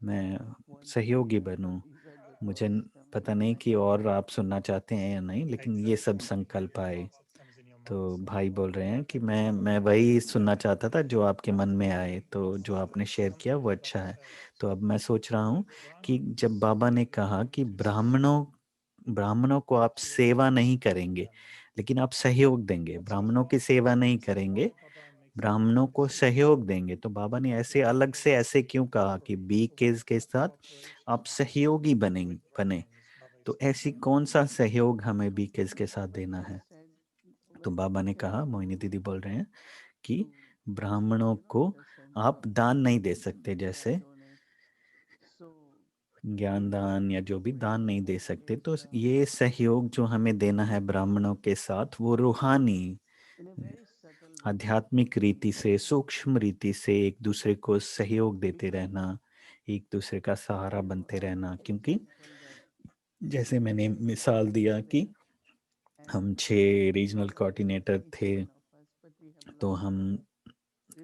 मैं one सहयोगी paragraph, but बनूँ। these are the मुझे thoughts coming पता in नहीं my कि head. और आप सुनना चाहते हैं या नहीं, लेकिन ये सब Exactly. You hear संकल्प your आए। thoughts, it comes in your तो mind. So भाई बोल रहे हैं कि thank you so मैं much. वही सुनना चाहता था जो आपके मन में आए, तो जो आपने शेयर किया Something वो that अच्छा you है। said तो अब मैं सोच रहा हूँ that कि जब Brahmins बाबा ने कहा कि to ब्राह्मणों को आप सेवा नहीं करेंगे, लेकिन आप सहयोग देंगे, what's your ब्राह्मणों की thought सेवा नहीं process? करेंगे, Why Baba makes it ब्राह्मणों को so सहयोग देंगे, तो बाबा ने ऐसे अलग से ऐसे क्यों कहा कि बी so what के साथ cooperation आप सहयोगी with बने। Brahmins Baba is तो talking ऐसी about? कौन सा सहयोग हमें बीकेस के साथ But देना he है। said, तो well, बाबा ने can कहा, you मोहिनी दीदी बोल रहे हैं कि do ब्राह्मणों को in a sense आप of दान नहीं दे सकते, share जैसे donate? So ज्ञान दान या जो भी दान नहीं दे सकते, तो is ये सहयोग जो हमें देना है ब्राह्मणों के साथ, वो रूहानी in a very subtle way आध्यात्मिक रीति से, सूक्ष्म रीति से एक दूसरे को सहयोग देते because रहना, एक दूसरे का सहारा you बनते are रहना। the क्योंकि example that जैसे मैंने मिसाल we दिया are कि there हम and 6 you regional are coordinator each थे, one of us, but we have तो lots of हम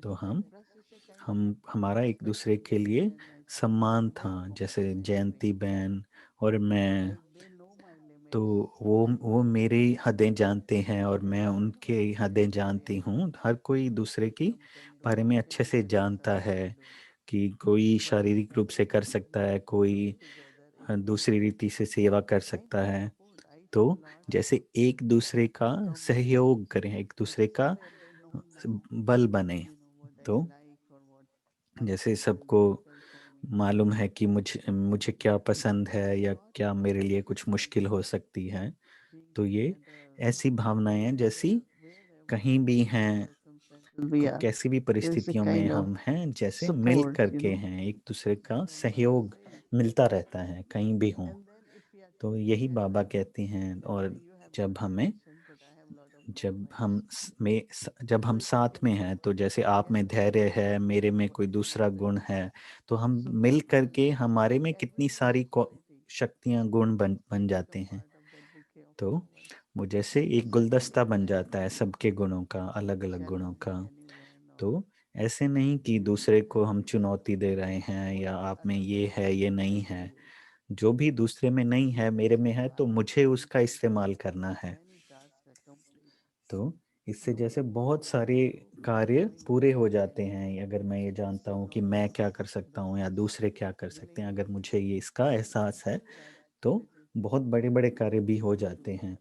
तो हम respect. Plus, it's a kind of हमारा एक दूसरे के लिए expectation, I think, सम्मान था, from जैसे my side. जयंती बहन और मैं, Like they know my तो limits, वो मेरी हदें जानते हैं और मैं so उनके they know हदें that जानती yeah, हूँ। हर कोई दूसरे की some can do बारे में this अच्छे and से that जानता some है can do. कि कोई But शारीरिक रूप से कर सकता है, we कोई work together in a way. दूसरी रीति से सेवा कर I सकता can है। support. I तो see lots जैसे एक दूसरे का from my सहयोग friends करें, एक that दूसरे का somewhere they know now, बल बने। what I तो like or what जैसे is सबको difficult for me. मालूम है कि मुझे मुझे क्या पसंद है या Not क्या मेरे लिए कुछ necessarily मुश्किल हो सकती है, being तो ये at a ऐसी भावनाएं हैं जैसी wherever कहीं भी the हैं, circumstances we are. कैसी भी There's a परिस्थितियों में kind of हम हैं, जैसे मिल support, करके हैं, एक दूसरे का from Baba's सहयोग side. मिलता रहता है कहीं भी हो। And then if we are तो यही together, बाबा कहती हैं। let's say और you have जब lot of हमें patience, but I have lot of complaints. जब So हम if we साथ में can हैं, work तो जैसे आप में together, धैर्य है, मेरे में what कोई can दूसरा happen? गुण है, तो हम So मिल people करके हमारे में कितनी every सारी quality शक्तियां, गुण बन can जाते become हैं। part of that bouquet of तो flowers. वो जैसे एक So गुलदस्ता it's बन like जाता है सबके गुणों का, अलग not अलग गुणों का। challenging anyone or तो ऐसे नहीं कि दूसरे को हम चुनौती दे रहे हैं what या the आप में other ये है person ये नहीं cannot है। do. जो भी दूसरे में नहीं है मेरे में है, तो I मुझे think उसका इस्तेमाल करना है। many tasks are complete. तो इससे No जैसे one बहुत can सारे go कार्य doing पूरे हो everything जाते हैं, अगर मैं ये जानता instead हूँ कि of मैं क्या कर सकता the हूँ या दूसरे क्या कर सकते हैं, willing अगर मुझे ये इसका एहसास है, that तो which is बहुत बड़े बड़े कार्य भी हो जाते हैं।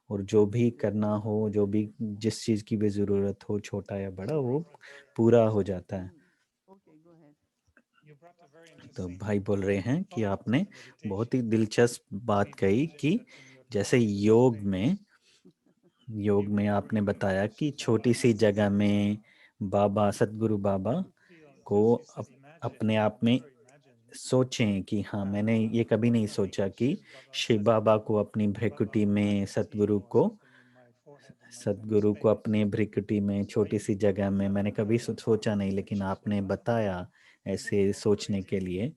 और जो भी करना हो, जो भी जिस चीज़ की भी ज़रूरत हो, छोटा या बड़ा, so वो like Brought a very पूरा हो जाता है। okay, go ahead. you brought a very तो interesting भाई बोल रहे हैं कि thought आपने to बहुत meditation. ही दिलचस्प बात Please कही imagine कि that in your जैसे योग में आपने बताया कि छोटी सी जगह में बाबा, सतगुरु बाबा को अपने आप में सोचें कि हाँ, मैंने ये कभी नहीं सोचा कि शिव बाबा को अपनी भ्रिकुटी में, सतगुरु को अपने भ्रिकुटी में, छोटी सी जगह में, मैंने कभी सोचा नहीं, लेकिन आपने बताया ऐसे सोचने के लिए।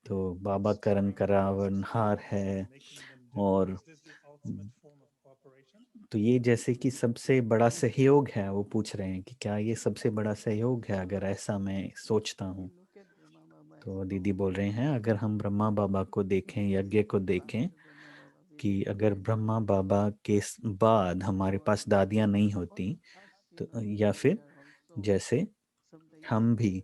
तो बाबा करण करावनहार है, और तो ये जैसे कि सबसे बड़ा सहयोग है, वो पूछ रहे हैं कि क्या ये सबसे बड़ा सहयोग है अगर ऐसा मैं सोचता हूँ। तो दीदी बोल रहे हैं अगर हम ब्रह्मा बाबा को देखें, यज्ञ को देखें, कि अगर ब्रह्मा बाबा के बाद हमारे पास दादियाँ नहीं होती, तो या फिर जैसे हम भी,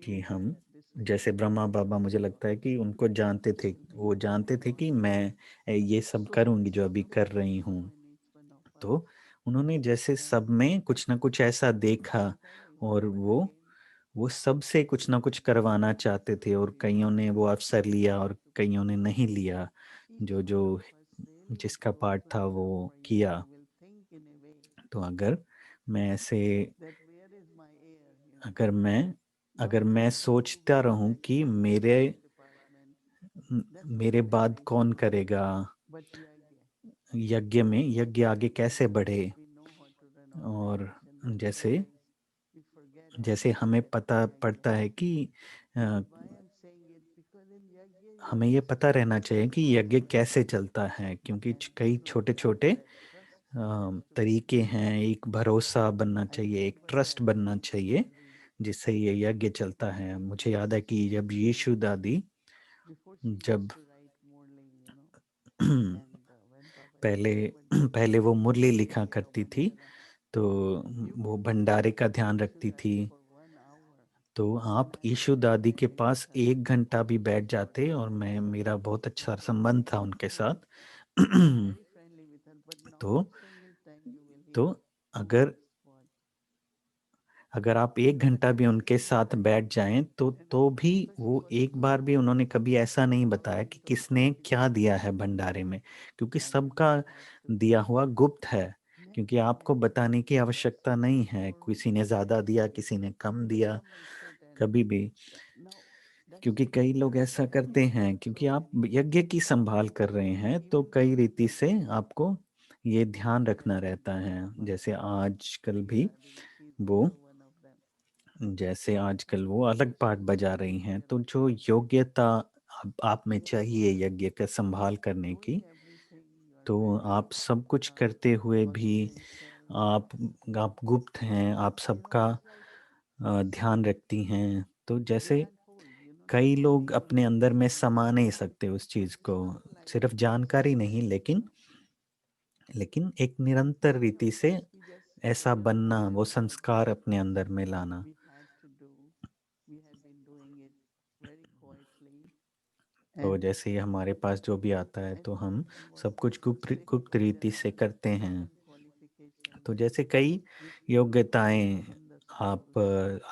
कि हम जैसे ब्रह्मा बाबा, मुझे लगता है कि उनको जानते थे, वो जानते थे कि मैं ये सब करूँगी जो अभी कर रही हूँ। तो उन्होंने जैसे सब में कुछ ना कुछ ऐसा देखा, और वो सबसे कुछ ना कुछ करवाना चाहते थे, और कईयों ने वो अवसर लिया और कईयों ने नहीं लिया, जो जो जिसका पार्ट था वो किया। तो मैं ऐसे अगर मैं सोचता रहूं कि मेरे बाद कौन करेगा यज्ञ में, यज्ञ आगे कैसे बढ़े, और जैसे जैसे हमें पता पड़ता है कि अ, हमें ये पता रहना चाहिए कि यज्ञ कैसे चलता है, क्योंकि कई छोटे छोटे तरीके हैं। एक भरोसा बनना चाहिए, एक ट्रस्ट बनना चाहिए, जिससे ये यज्ञ चलता है। मुझे याद है कि जब यीशु दादी जब पहले पहले वो मुरली लिखा करती थी, तो वो भंडारे का ध्यान रखती थी। तो आप यीशु दादी के पास 1 घंटा भी बैठ जाते, और मेरा बहुत अच्छा संबंध था उनके साथ। तो तो अगर अगर आप 1 घंटा भी उनके साथ बैठ जाएं, तो भी वो एक बार भी उन्होंने कभी ऐसा नहीं बताया कि किसने क्या दिया है भंडारे में, क्योंकि सबका दिया हुआ गुप्त है। क्योंकि आपको बताने की आवश्यकता नहीं है, किसी ने ज्यादा दिया, किसी ने कम दिया, कभी भी। क्योंकि कई लोग ऐसा करते हैं, क्योंकि आप यज्ञ की संभाल कर रहे हैं, तो कई रीति से आपको ये ध्यान रखना रहता है। वो जैसे आजकल वो अलग पाठ बजा रही हैं, तो जो योग्यता आप में चाहिए यज्ञ का संभाल करने की, तो आप सब कुछ करते हुए भी आप आप गुप्त हैं, आप सबका ध्यान रखती हैं। तो जैसे कई लोग अपने अंदर में समा नहीं सकते उस चीज को, सिर्फ जानकारी नहीं, लेकिन एक निरंतर रीति से ऐसा बनना, वो संस्कार अपने अंदर में लाना। तो जैसे ही हमारे पास जो भी आता है, तो हम सब कुछ गुप्त गुप्त रीति से करते हैं। तो जैसे कई योग्यताएं आप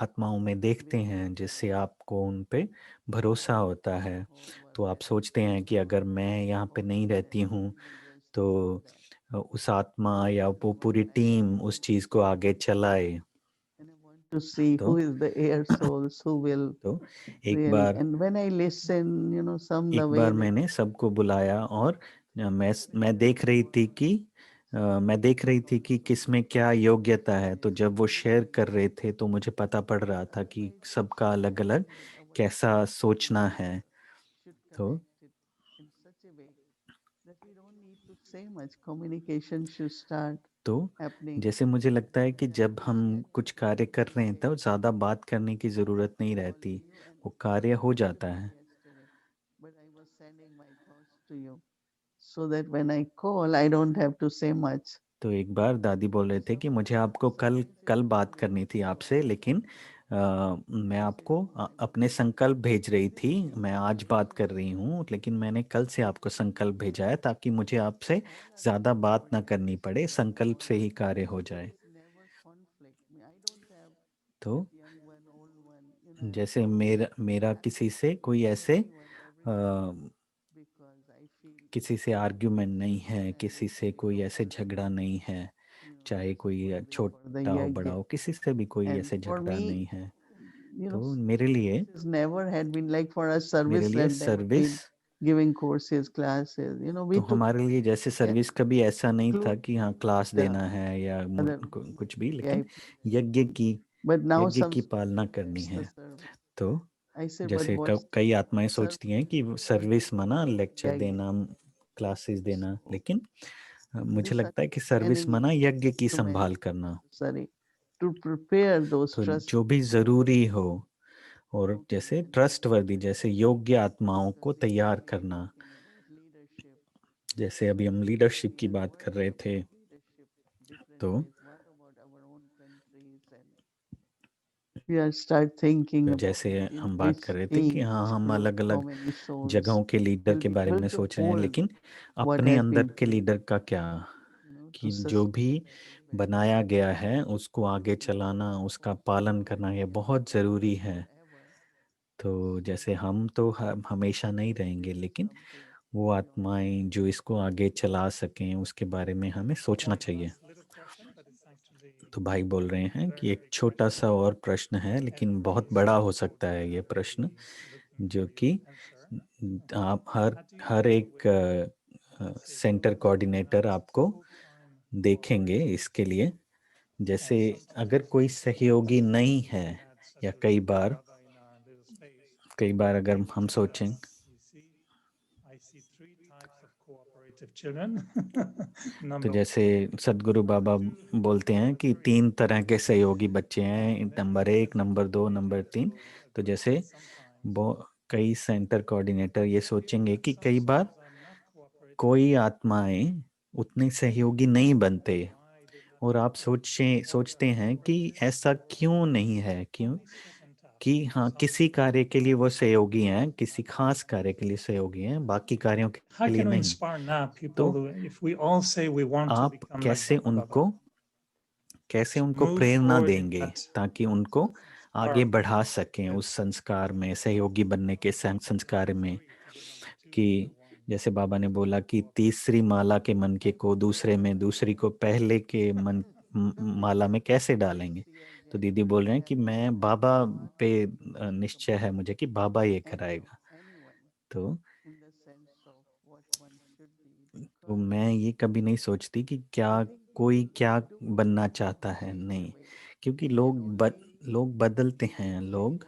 आत्माओं में देखते हैं, जिससे आपको उन पे भरोसा होता है। तो आप सोचते हैं कि अगर मैं यहाँ पे नहीं रहती हूँ, तो उस आत्मा या वो पूरी टीम उस चीज को आगे चलाए। to see तो who is the air souls who will तो एक really. Bar And when I listen, some the एक way बार they मैंने सबको बुलाया, और मैं देख रही थी कि किसमें क्या योग्यता है। तो जब वो शेयर कर रहे थे, तो मुझे पता पड़ रहा था कि सबका अलग अलग कैसा सोचना है। तो in such a way that we don't need to say much. Communication should start तो happening. जैसे मुझे लगता है कि And I जब feel हम that कुछ I कार्य कर feel रहे हैं, very तब ज़्यादा happy बात करने की ज़रूरत नहीं रहती, calling you. And वो I कार्य was हो going to जाता call है। yesterday, but I was sending my thoughts to you so that when I call, I don't have to say much. तो एक बार दादी बोल रहे थे कि मुझे आपको कल कल बात करनी थी आपसे, लेकिन मैं आपको अपने संकल्प भेज रही थी। मैं आज बात कर रही हूँ, लेकिन मैंने कल से आपको संकल्प भेजा है, ताकि मुझे आपसे ज़्यादा बात ना करनी पड़े, संकल्प से ही कार्य हो जाए। Never conflict. I don't have तो that young one, old one. I जैसे don't मेरा have मेरा that किसी से कोई ऐसे everyone, everything, a, because I feel किसी से आर्ग्यूमेंट नहीं है, किसी से कोई ऐसे झगड़ा नहीं है, चाहे कोई छोटा हो बड़ा हो, किसी से भी कोई ऐसे झगड़ा नहीं है। तो मेरे लिए सर्विस, तो हमारे लिए जैसे सर्विस कभी ऐसा नहीं था कि हाँ क्लास देना है या कुछ भी, लेकिन यज्ञ की पालना करनी है। तो जैसे कई आत्माएं सोचती हैं कि सर्विस माना लेक्चर देना, क्लासेस देना, लेकिन मुझे लगता है कि सर्विस माना यज्ञ की संभाल करना। तो जो भी जरूरी हो, और जैसे ट्रस्टवर्दी, जैसे योग्य आत्माओं को तैयार करना। जैसे अभी हम लीडरशिप की बात कर रहे थे, तो जैसे हम बात कर रहे थे कि हाँ हम अलग अलग जगहों के लीडर के बारे में सोच रहे हैं, लेकिन अपने अंदर के लीडर का क्या, कि जो भी बनाया गया है उसको आगे चलाना, उसका पालन करना, ये बहुत ज़रूरी है। तो जैसे हम तो हमेशा नहीं रहेंगे, लेकिन वो आत्माएं जो इसको आगे चला सकें उसके बारे में हमें सोचना चाहिए। तो भाई बोल रहे हैं कि एक छोटा सा और प्रश्न है, लेकिन बहुत बड़ा हो सकता है ये प्रश्न, जो कि आप हर एक सेंटर कोऑर्डिनेटर आपको देखेंगे इसके लिए। जैसे अगर कोई सहयोगी नहीं है, या कई बार अगर हम सोचें तो जैसे सदगुरु बाबा बोलते हैं कि 3 तरह के सहयोगी बच्चे हैं, नंबर 1, नंबर 2, नंबर 3। तो जैसे कई सेंटर कोऑर्डिनेटर ये सोचेंगे कि कई बार कोई आत्माएं उतने सहयोगी नहीं बनते, और आप सोचते हैं कि ऐसा क्यों नहीं है, क्यों कि हाँ किसी कार्य के लिए वो सहयोगी हैं, किसी खास कार्य के लिए सहयोगी हैं, बाकी कार्यों के लिए नहीं। तो आप कैसे उनको प्रेरणा देंगे ताकि उनको आगे बढ़ा सकें उस संस्कार में, सहयोगी बनने के संस्कार में। कि जैसे बाबा ने बोला कि तीसरी माला के मन के को दूसरे में, दूसरी को पहले के माला में कैसे डालेंगे। तो दीदी बोल रहे हैं कि मैं बाबा पे निश्चय है मुझे कि बाबा ये कराएगा। तो मैं ये कभी नहीं सोचती कि कोई क्या बनना चाहता है, नहीं। क्योंकि लोग बदलते हैं, लोग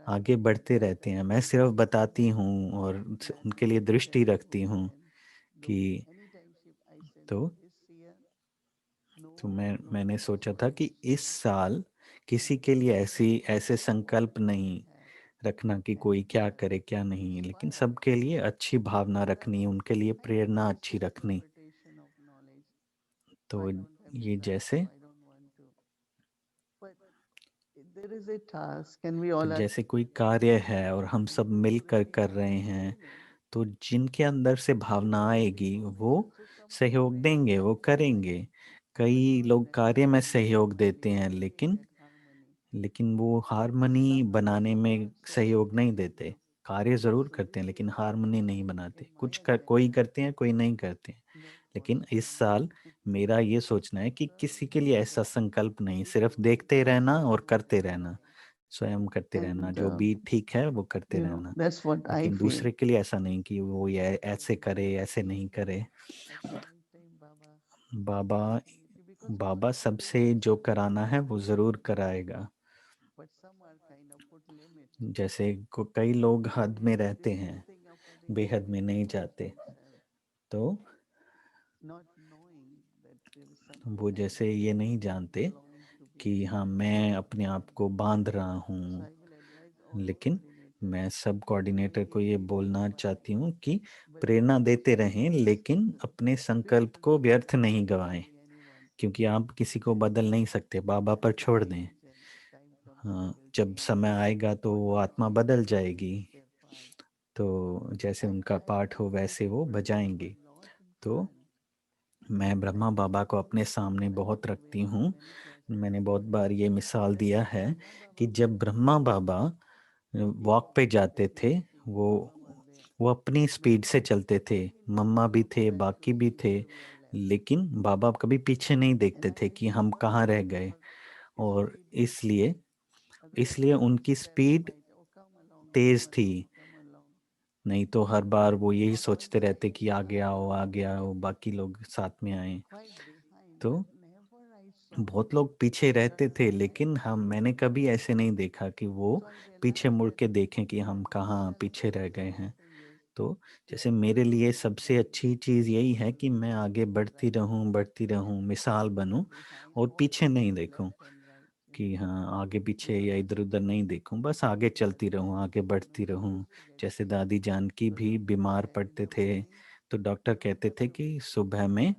आगे बढ़ते रहते हैं। मैं सिर्फ बताती हूँ और उनके लिए दृष्टि रखती हूँ कि तो मैंने सोचा था कि इस साल किसी के लिए ऐसे संकल्प नहीं रखना कि कोई क्या करे क्या नहीं, लेकिन सबके लिए अच्छी भावना रखनी, उनके लिए प्रेरणा अच्छी रखनी। तो ये जैसे तो जैसे कोई कार्य है और हम सब मिलकर कर रहे हैं, तो जिनके अंदर से भावना आएगी वो सहयोग देंगे, वो करेंगे। कई लोग कार्य में सहयोग देते हैं, लेकिन वो हारमोनी बनाने में सहयोग नहीं देते। कार्य जरूर करते हैं लेकिन हारमोनी नहीं बनाते। कोई करते हैं, कोई नहीं करते हैं। लेकिन इस साल मेरा ये सोचना है कि किसी के लिए ऐसा संकल्प नहीं, सिर्फ देखते रहना और करते रहना, स्वयं करते रहना, जो भी ठीक है वो करते रहना। लेकिन दूसरे के लिए ऐसा नहीं कि वो ये ऐसे करे, ऐसे नहीं करे। बाबा सबसे जो कराना है वो जरूर कराएगा। जैसे कई लोग हद में रहते हैं, बेहद में नहीं जाते। तो वो जैसे ये नहीं जानते कि हाँ मैं अपने आप को बांध रहा हूँ। लेकिन मैं सब कोऑर्डिनेटर को ये बोलना चाहती हूँ कि प्रेरणा देते रहें, लेकिन अपने संकल्प को व्यर्थ नहीं गवाएं, क्योंकि आप किसी को बदल नहीं सकते। बाबा पर छोड़ दें। हाँ, जब समय आएगा तो वो आत्मा बदल जाएगी। तो जैसे उनका पाठ हो वैसे वो बजाएंगे। तो मैं ब्रह्मा बाबा को अपने सामने बहुत रखती हूँ। मैंने बहुत बार ये मिसाल दिया है कि जब ब्रह्मा बाबा वॉक पे जाते थे, वो वो अपनी स्पीड से चलते थे, मम्मा भी थे, बाकी भी थे, लेकिन बाबा कभी पीछे नहीं देखते थे कि हम कहाँ रह गए। और इसलिए इसलिए उनकी स्पीड तेज थी, नहीं तो हर बार वो यही सोचते रहते कि आगे आओ आगे आओ, बाकी लोग साथ में आए। तो बहुत लोग पीछे रहते थे, लेकिन मैंने कभी ऐसे नहीं देखा कि वो पीछे मुड़ के देखें कि हम कहाँ पीछे रह गए हैं। तो जैसे मेरे लिए सबसे अच्छी चीज़ यही है कि मैं आगे बढ़ती रहूं, मिसाल बनूं और पीछे नहीं देखूं कि हाँ आगे पीछे या इधर उधर नहीं देखूं, बस आगे चलती रहूं, आगे बढ़ती रहूं। जैसे दादी जानकी भी बीमार पड़ते थे तो डॉक्टर कहते थे कि सुबह में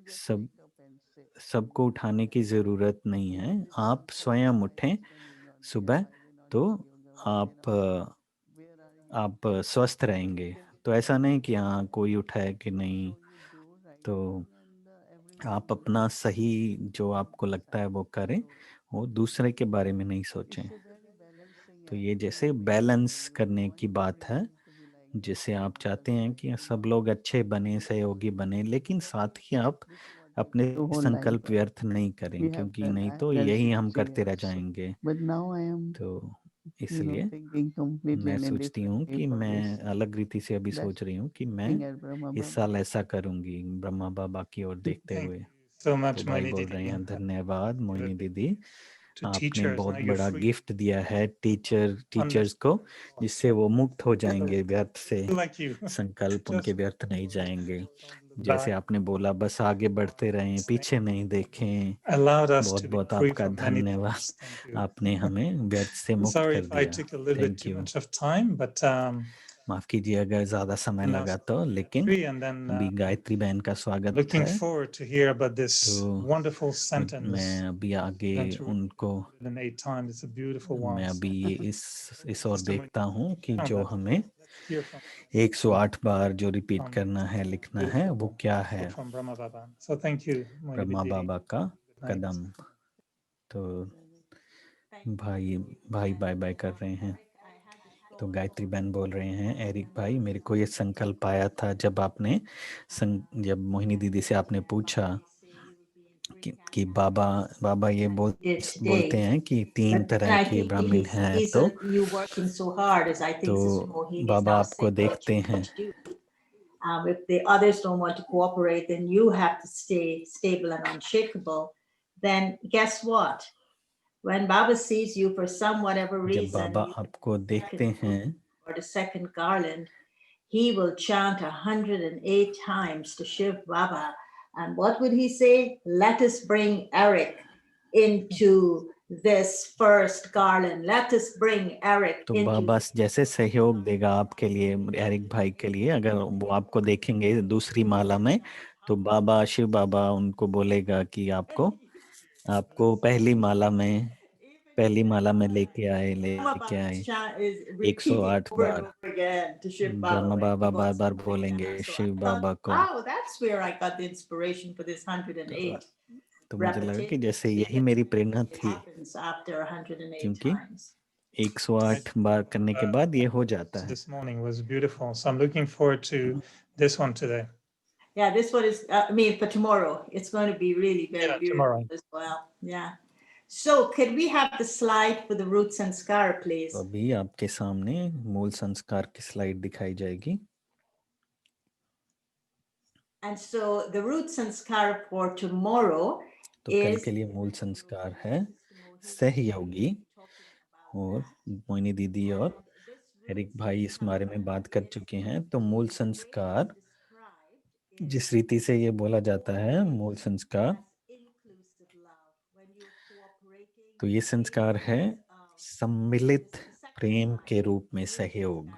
सब सबको उठाने की ज़रूरत नहीं है, आप स्वयं उठें सुबह, तो आप स्वस्थ रहेंगे। तो ऐसा नहीं कि हाँ कोई उठाए कि नहीं, तो आप अपना सही जो आपको लगता है वो करें, वो दूसरे के बारे में नहीं सोचें। तो ये जैसे बैलेंस करने की बात है, जैसे आप चाहते हैं कि सब लोग अच्छे बने, सहयोगी बने, लेकिन साथ ही आप अपने संकल्प व्यर्थ नहीं करें, क्योंकि नहीं तो यही हम करते रह जाएंगे। तो इसलिए मैं सोचती हूँ कि मैं अलग रीति से अभी सोच रही हूँ कि मैं इस साल ऐसा करूँगी, ब्रह्मा बाबा की ओर देखते Thank हुए। you so तो much, भाई Moini बोल रहे Didi. हैं धन्यवाद मोहिनी दीदी, To आपने teachers, now बहुत you're बड़ा free गिफ्ट दिया है टीचर्स understand. को, जिससे वो मुक्त हो जाएंगे व्यर्थ से, Like you, संकल्प उनके just व्यर्थ नहीं जाएंगे। don't look जैसे back. आपने बोला बस आगे बढ़ते रहें, पीछे नहीं देखें। Allowed us बहुत to be बहुत free आपका from many धन्यवाद, things. Thank you. आपने हमें व्यर्थ से मुक्त Sorry कर if I दिया। took a little bit thank too you. much of time, but माफ कीजिए अगर ज्यादा समय now लगा तो, लेकिन free, and then अभी गायत्री बहन का स्वागत looking है, forward to hear about this तो wonderful sentence. मैं अभी आगे Went through उनको 108 times. It's a beautiful one. मैं अभी ये इस ओर Testimony. देखता हूँ कि Oh, जो हमें let's hear from 108 बार जो रिपीट from करना है, लिखना है, वो beautiful क्या है। quote from Brahma Baba. So thank you, Moini Brahma Didi. बाबा का Good night. कदम। तो भाई भाई बाय बाय कर रहे हैं। तो गायत्री बहन बोल रहे हैं, एरिक भाई मेरे को ये संकल्प आया था जब आपने जब मोहिनी दीदी से आपने पूछा कि बाबा बाबा ये did बोलते today. हैं कि तीन But then तरह I के think ब्राह्मण he's हैं, he's तो you working so hard as I think Sister Mohini is Baba now आपको saying what देखते you हैं। need to do. If the others don't want to cooperate, then you have to stay stable and unshakable. Then guess what? When Baba sees you for some whatever जब reason, Baba you आपको देखते हैं, or the second garland, he will chant 108 times to Shiv Baba. And what would he say? Let us bring Eric into this first garland. Let us bring Eric तो into बाबा जैसे सहयोग देगा आपके लिए, Eric भाई के लिए, अगर वो आपको देखेंगे दूसरी माला में, तो बाबा शिव बाबा उनको बोलेगा कि आपको पहली माला में लेके आए। is repeating 108 over and bar over again to Shiv Baba Brahma when he Baba bar wants bar to bring बोलेंगे that. So I Shiv thought, बाबा को। wow, that's where I got the inspiration for this 108 तो मुझे लगा कि repetitions, जैसे यही because मेरी प्रेरणा it थी, happens after 108 क्योंकि times. 108 बार करने के बाद ये हो जाता है। This morning was beautiful. So I'm looking forward to this one today. Yeah, this one is, I mean, for tomorrow, it's going to be really very Yeah, beautiful tomorrow. as well. Yeah. So could we have the slide for the roots and scar, please? तो अभी आपके सामने मूल संस्कार की slide दिखाई जाएगी। And so the roots and scar for tomorrow तो कल is के लिए मूल संस्कार है सहयोगी, और मोहिनी दीदी और एरिक भाई इस बारे में बात कर चुके हैं। तो मूल संस्कार, जिस रीति से ये बोला जाता है मूल संस्कार, तो ये संस्कार है सम्मिलित प्रेम के रूप में सहयोग।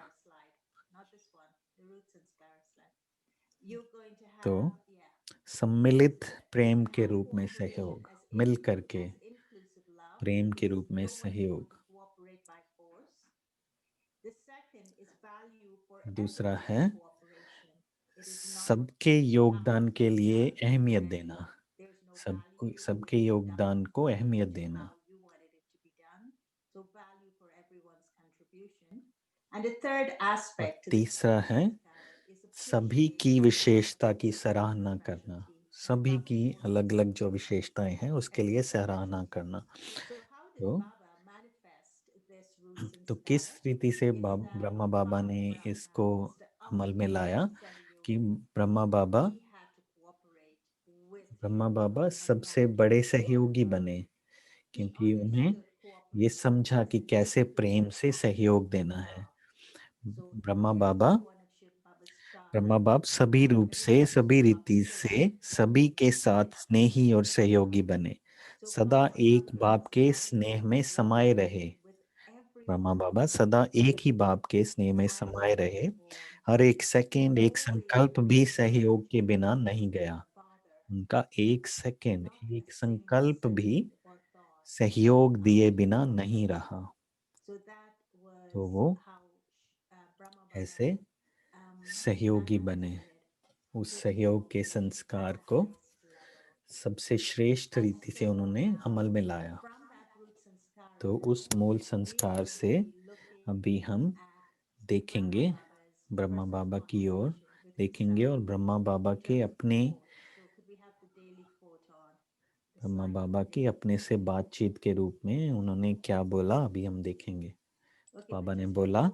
तो सम्मिलित प्रेम के रूप में सहयोग, मिल करके प्रेम के रूप में सहयोग। दूसरा है सबके योगदान के लिए अहमियत देना, सबके योगदान को अहमियत देना। And the third और aspect to तीसरा है सभी की विशेषता की सराहना करना, सभी की अलग अलग जो विशेषताएं हैं उसके लिए सराहना करना। तो किस रीति से ब्रह्मा बाबा ने इसको अमल में लाया कि ब्रह्मा बाबा सबसे बड़े सहयोगी बने, क्योंकि उन्हें ये समझा कि कैसे प्रेम से सहयोग देना है। ब्रह्मा बाप सभी रूप से, सभी रीति से सभी के साथ स्नेही और सहयोगी बने, सदा एक बाप के स्नेह में समाये रहे। ब्रह्मा बाबा सदा एक ही बाप के स्नेह में समाये रहे, हर एक सेकंड, एक संकल्प भी सहयोग के बिना नहीं गया। उनका एक सेकंड, एक संकल्प भी सहयोग दिए बिना नहीं रहा। तो वो ऐसे सहयोगी बने। उस सहयोग के संस्कार को सबसे श्रेष्ठ रीति से उन्होंने अमल में लाया। तो उस मूल संस्कार से अभी हम देखेंगे, ब्रह्मा बाबा की ओर देखेंगे और ब्रह्मा बाबा की अपने से बातचीत के रूप में उन्होंने क्या बोला अभी हम देखेंगे। बाबा ने बोला,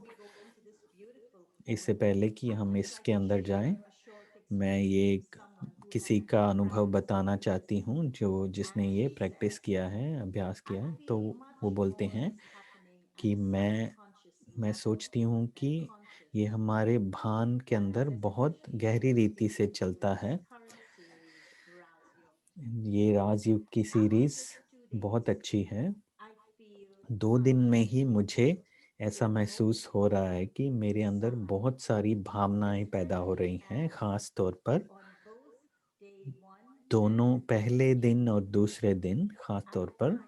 इससे पहले कि हम इसके अंदर जाएं, मैं ये किसी का अनुभव बताना चाहती हूँ जिसने ये प्रैक्टिस किया है, अभ्यास किया है। तो वो बोलते हैं कि मैं सोचती हूँ कि ये हमारे भान के अंदर बहुत गहरी रीति से चलता है। ये राजयोग की सीरीज बहुत अच्छी है। 2 दिन में ही मुझे ऐसा महसूस हो रहा है कि मेरे अंदर बहुत सारी भावनाएं पैदा हो रही हैं, खास तौर पर दोनों पहले दिन और दूसरे दिन खास तौर पर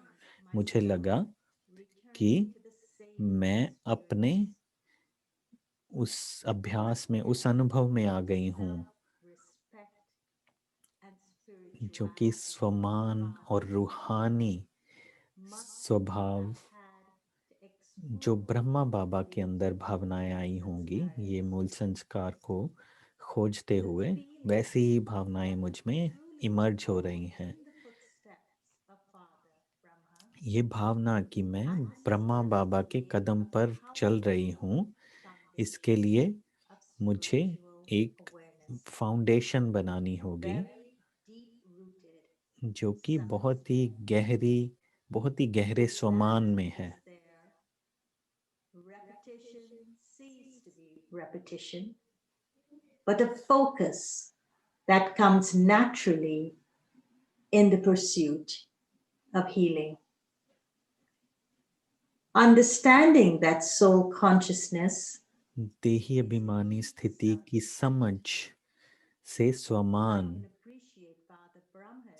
मुझे लगा कि मैं अपने उस अभ्यास में, उस अनुभव में आ गई हूँ जो कि स्वमान और रूहानी स्वभाव जो ब्रह्मा बाबा के अंदर भावनाएं आई होंगी, ये मूल संस्कार को खोजते हुए वैसी ही भावनाएं मुझ में इमर्ज हो रही हैं। ये भावना कि मैं ब्रह्मा बाबा के कदम पर चल रही हूँ, इसके लिए मुझे एक फाउंडेशन बनानी होगी जो कि बहुत ही गहरे स्वमान में है। Repetition, but a focus that comes naturally in the pursuit of healing. Understanding that soul consciousness, देही अभिमानी स्थिति की समझ से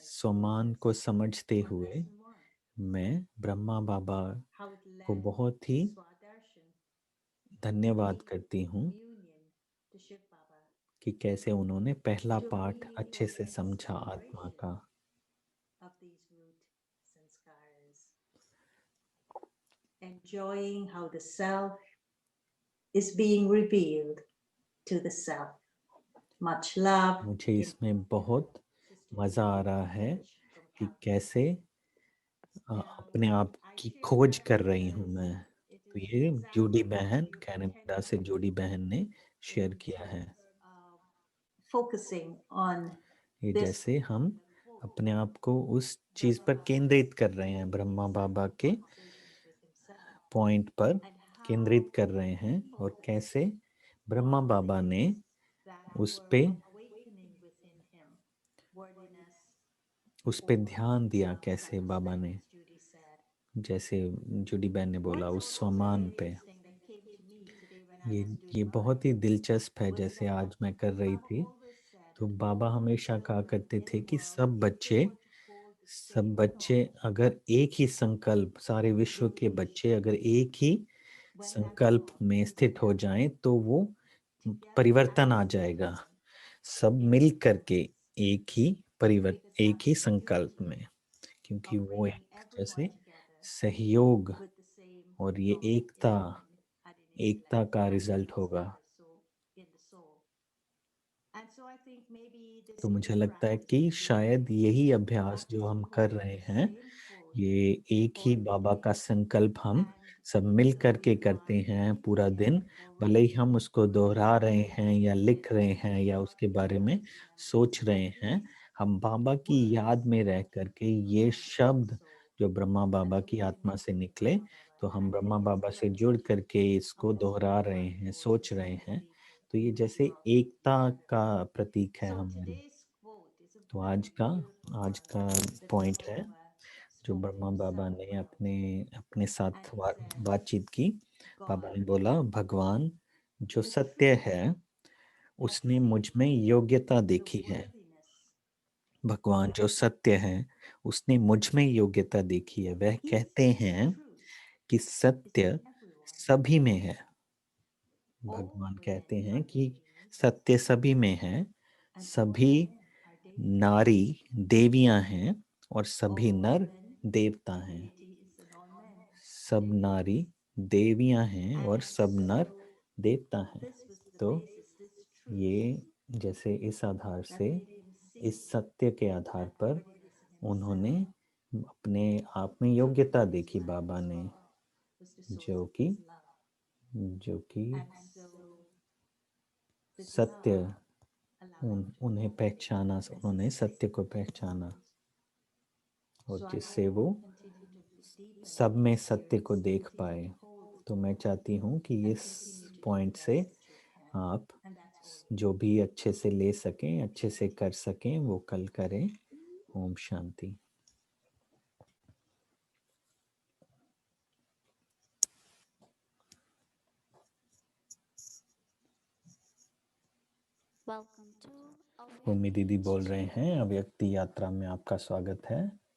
स्वमान को समझते हुए मैं ब्रह्मा बाबा को बहुत ही धन्यवाद करती हूँ कि कैसे उन्होंने पहला पाठ अच्छे से समझा आत्मा का। enjoying how the self is being revealed to the self. Much love. मुझे इसमें बहुत मजा आ रहा है कि कैसे अपने आप की खोज कर रही हूँ मैं। तो ये जूडी बहन, कनाडा से जूडी बहन ने शेयर किया है। Focusing on ये जैसे हम अपने आप को उस चीज पर केंद्रित कर रहे हैं, ब्रह्मा बाबा के पॉइंट पर केंद्रित कर रहे हैं, और कैसे ब्रह्मा बाबा ने उस पे ध्यान दिया, कैसे बाबा ने, जैसे जूडी बहन ने बोला, उस स्वमान पे। ये बहुत ही दिलचस्प है। जैसे आज मैं कर रही थी तो बाबा हमेशा कहा करते थे कि सब बच्चे अगर एक ही संकल्प, सारे विश्व के बच्चे अगर एक ही संकल्प में स्थित हो जाएं तो वो परिवर्तन आ जाएगा। सब मिल करके एक ही संकल्प में, क्योंकि वो एक जैसे सहयोग और ये एकता एकता का रिजल्ट होगा। तो मुझे लगता है कि शायद यही अभ्यास जो हम कर रहे हैं, ये एक ही बाबा का संकल्प हम सब मिल करके करते हैं पूरा दिन, भले ही हम उसको दोहरा रहे हैं या लिख रहे हैं या उसके बारे में सोच रहे हैं, हम बाबा की याद में रह करके ये शब्द जो ब्रह्मा बाबा की आत्मा से निकले, तो हम ब्रह्मा बाबा से जुड़ करके इसको दोहरा रहे हैं, सोच रहे हैं। तो ये जैसे एकता का प्रतीक है हमारी। तो आज का पॉइंट है जो ब्रह्मा बाबा ने अपने साथ बातचीत की। बाबा ने बोला, भगवान जो सत्य है उसने मुझ में योग्यता देखी है। भगवान जो सत्य है उसने मुझ में योग्यता देखी है। वह कहते हैं कि सत्य सभी में है। भगवान कहते हैं कि सत्य सभी में है। सभी नारी देवियां हैं और सभी नर देवता हैं। सब नारी देवियां हैं और सब नर देवता हैं। तो ये जैसे इस आधार से, इस सत्य के आधार पर उन्होंने अपने आप में योग्यता देखी बाबा ने, जो कि सत्य उन्हें पहचाना, उन्होंने सत्य को पहचाना और जिससे वो सब में सत्य को देख पाए। तो मैं चाहती हूँ कि इस पॉइंट से आप जो भी अच्छे से ले सकें, अच्छे से कर सकें, वो कल करें। ओम शांति। भूमि दीदी बोल रहे हैं, अव्यक्ति यात्रा में आपका स्वागत है।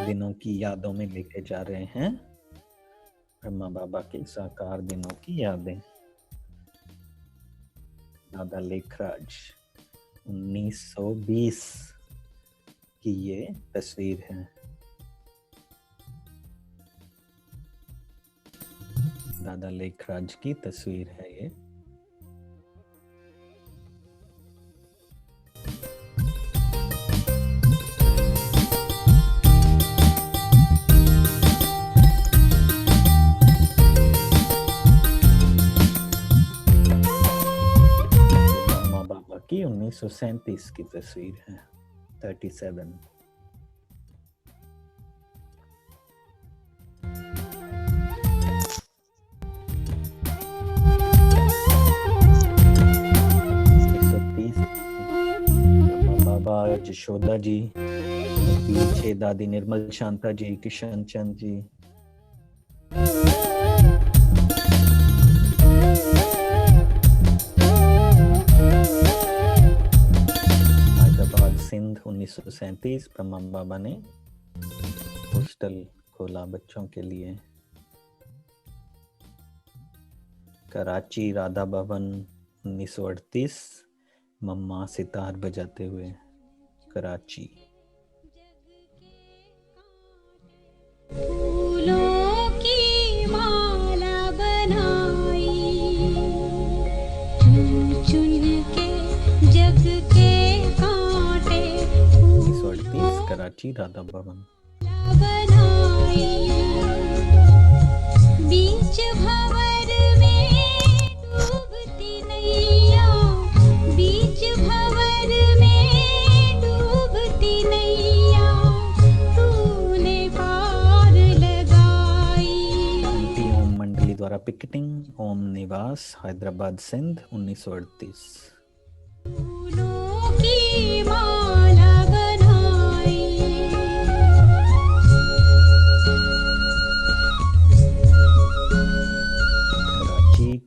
दिनों की यादों में लेके जा रहे हैं, ब्रह्मा बाबा के साकार दिनों की यादें। दादा लेखराज 1920 की ये तस्वीर है। दादा लेखराज की तस्वीर है ये। की 1937 की तस्वीर है। 37। बाबा यशोदा जी, पीछे दादी निर्मल शांता जी, किशन चंद जी। सिंध 1937 ब्रह्मा बाबा ने हॉस्टल खोला बच्चों के लिए। कराची राधा भवन 1938 मम्मा सितार बजाते हुए। कराची। फूलों की माला बनाई चुन चुन के जग के कराची राधा भवन। बीच भंवर में डूबती नैया, बीच भंवर में डूबती नैया, तूने पार लगाई। ओम मंडली द्वारा पिकेटिंग ओम निवास हैदराबाद सिंध 1938। फूलों की माला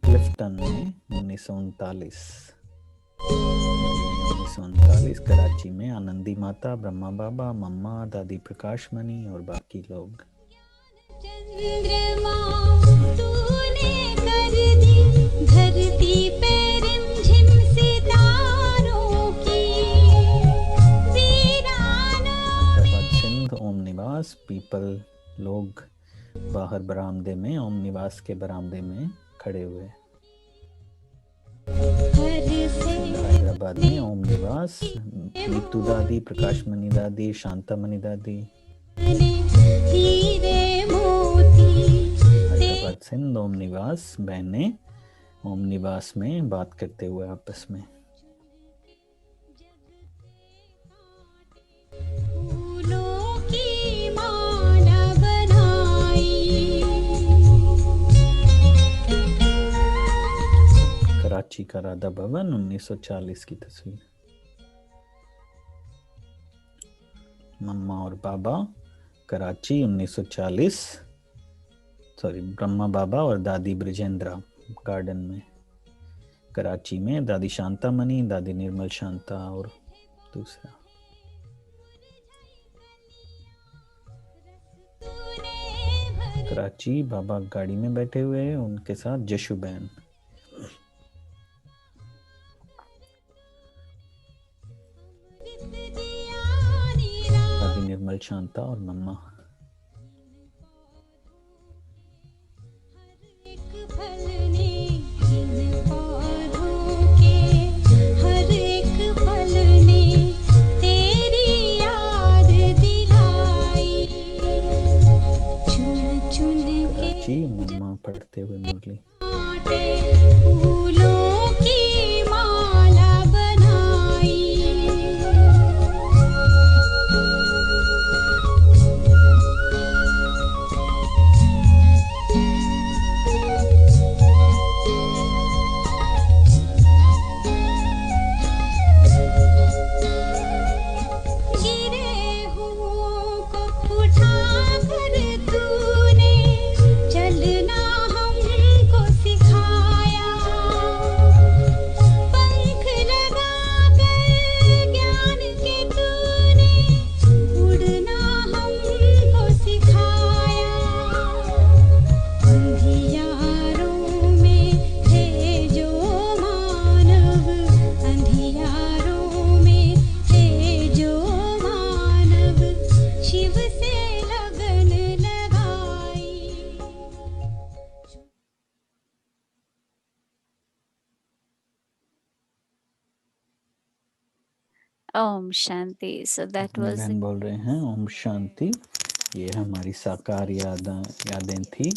क्लिफ्टन में 1939 कराची में आनंदी माता, ब्रह्मा बाबा, मम्मा, दादी प्रकाश मणि और बाकी लोग। चंद्रमा तूने कर दी धरती पे रिमझिम सितारों की पीपल, लोग बाहर बरामदे में, ओम निवास के बरामदे में खड़े हुए। हैदराबाद में ओम निवास, नीतू दादी, प्रकाश मणि दादी, शांता मणि दादी। हैदराबाद सिंध ओम निवास बहनें ओम निवास में बात करते हुए आपस में। कराची का राधा भवन 1940 की तस्वीर। मम्मा और बाबा कराची 1940, सॉरी ब्रह्मा बाबा और दादी ब्रिजेंद्रा गार्डन में कराची में, दादी शांता मणि, दादी निर्मल शांता और दूसरा। कराची बाबा गाड़ी में बैठे हुए हैं, उनके साथ जशु बहन। दादी निर्मल शांता और मम्मा। कराची मम्मा पढ़ते हुए मुरली। Om Shanti. So that was बहन बोल रहे हैं ओम शांति। ये हमारी साकार यादें थी।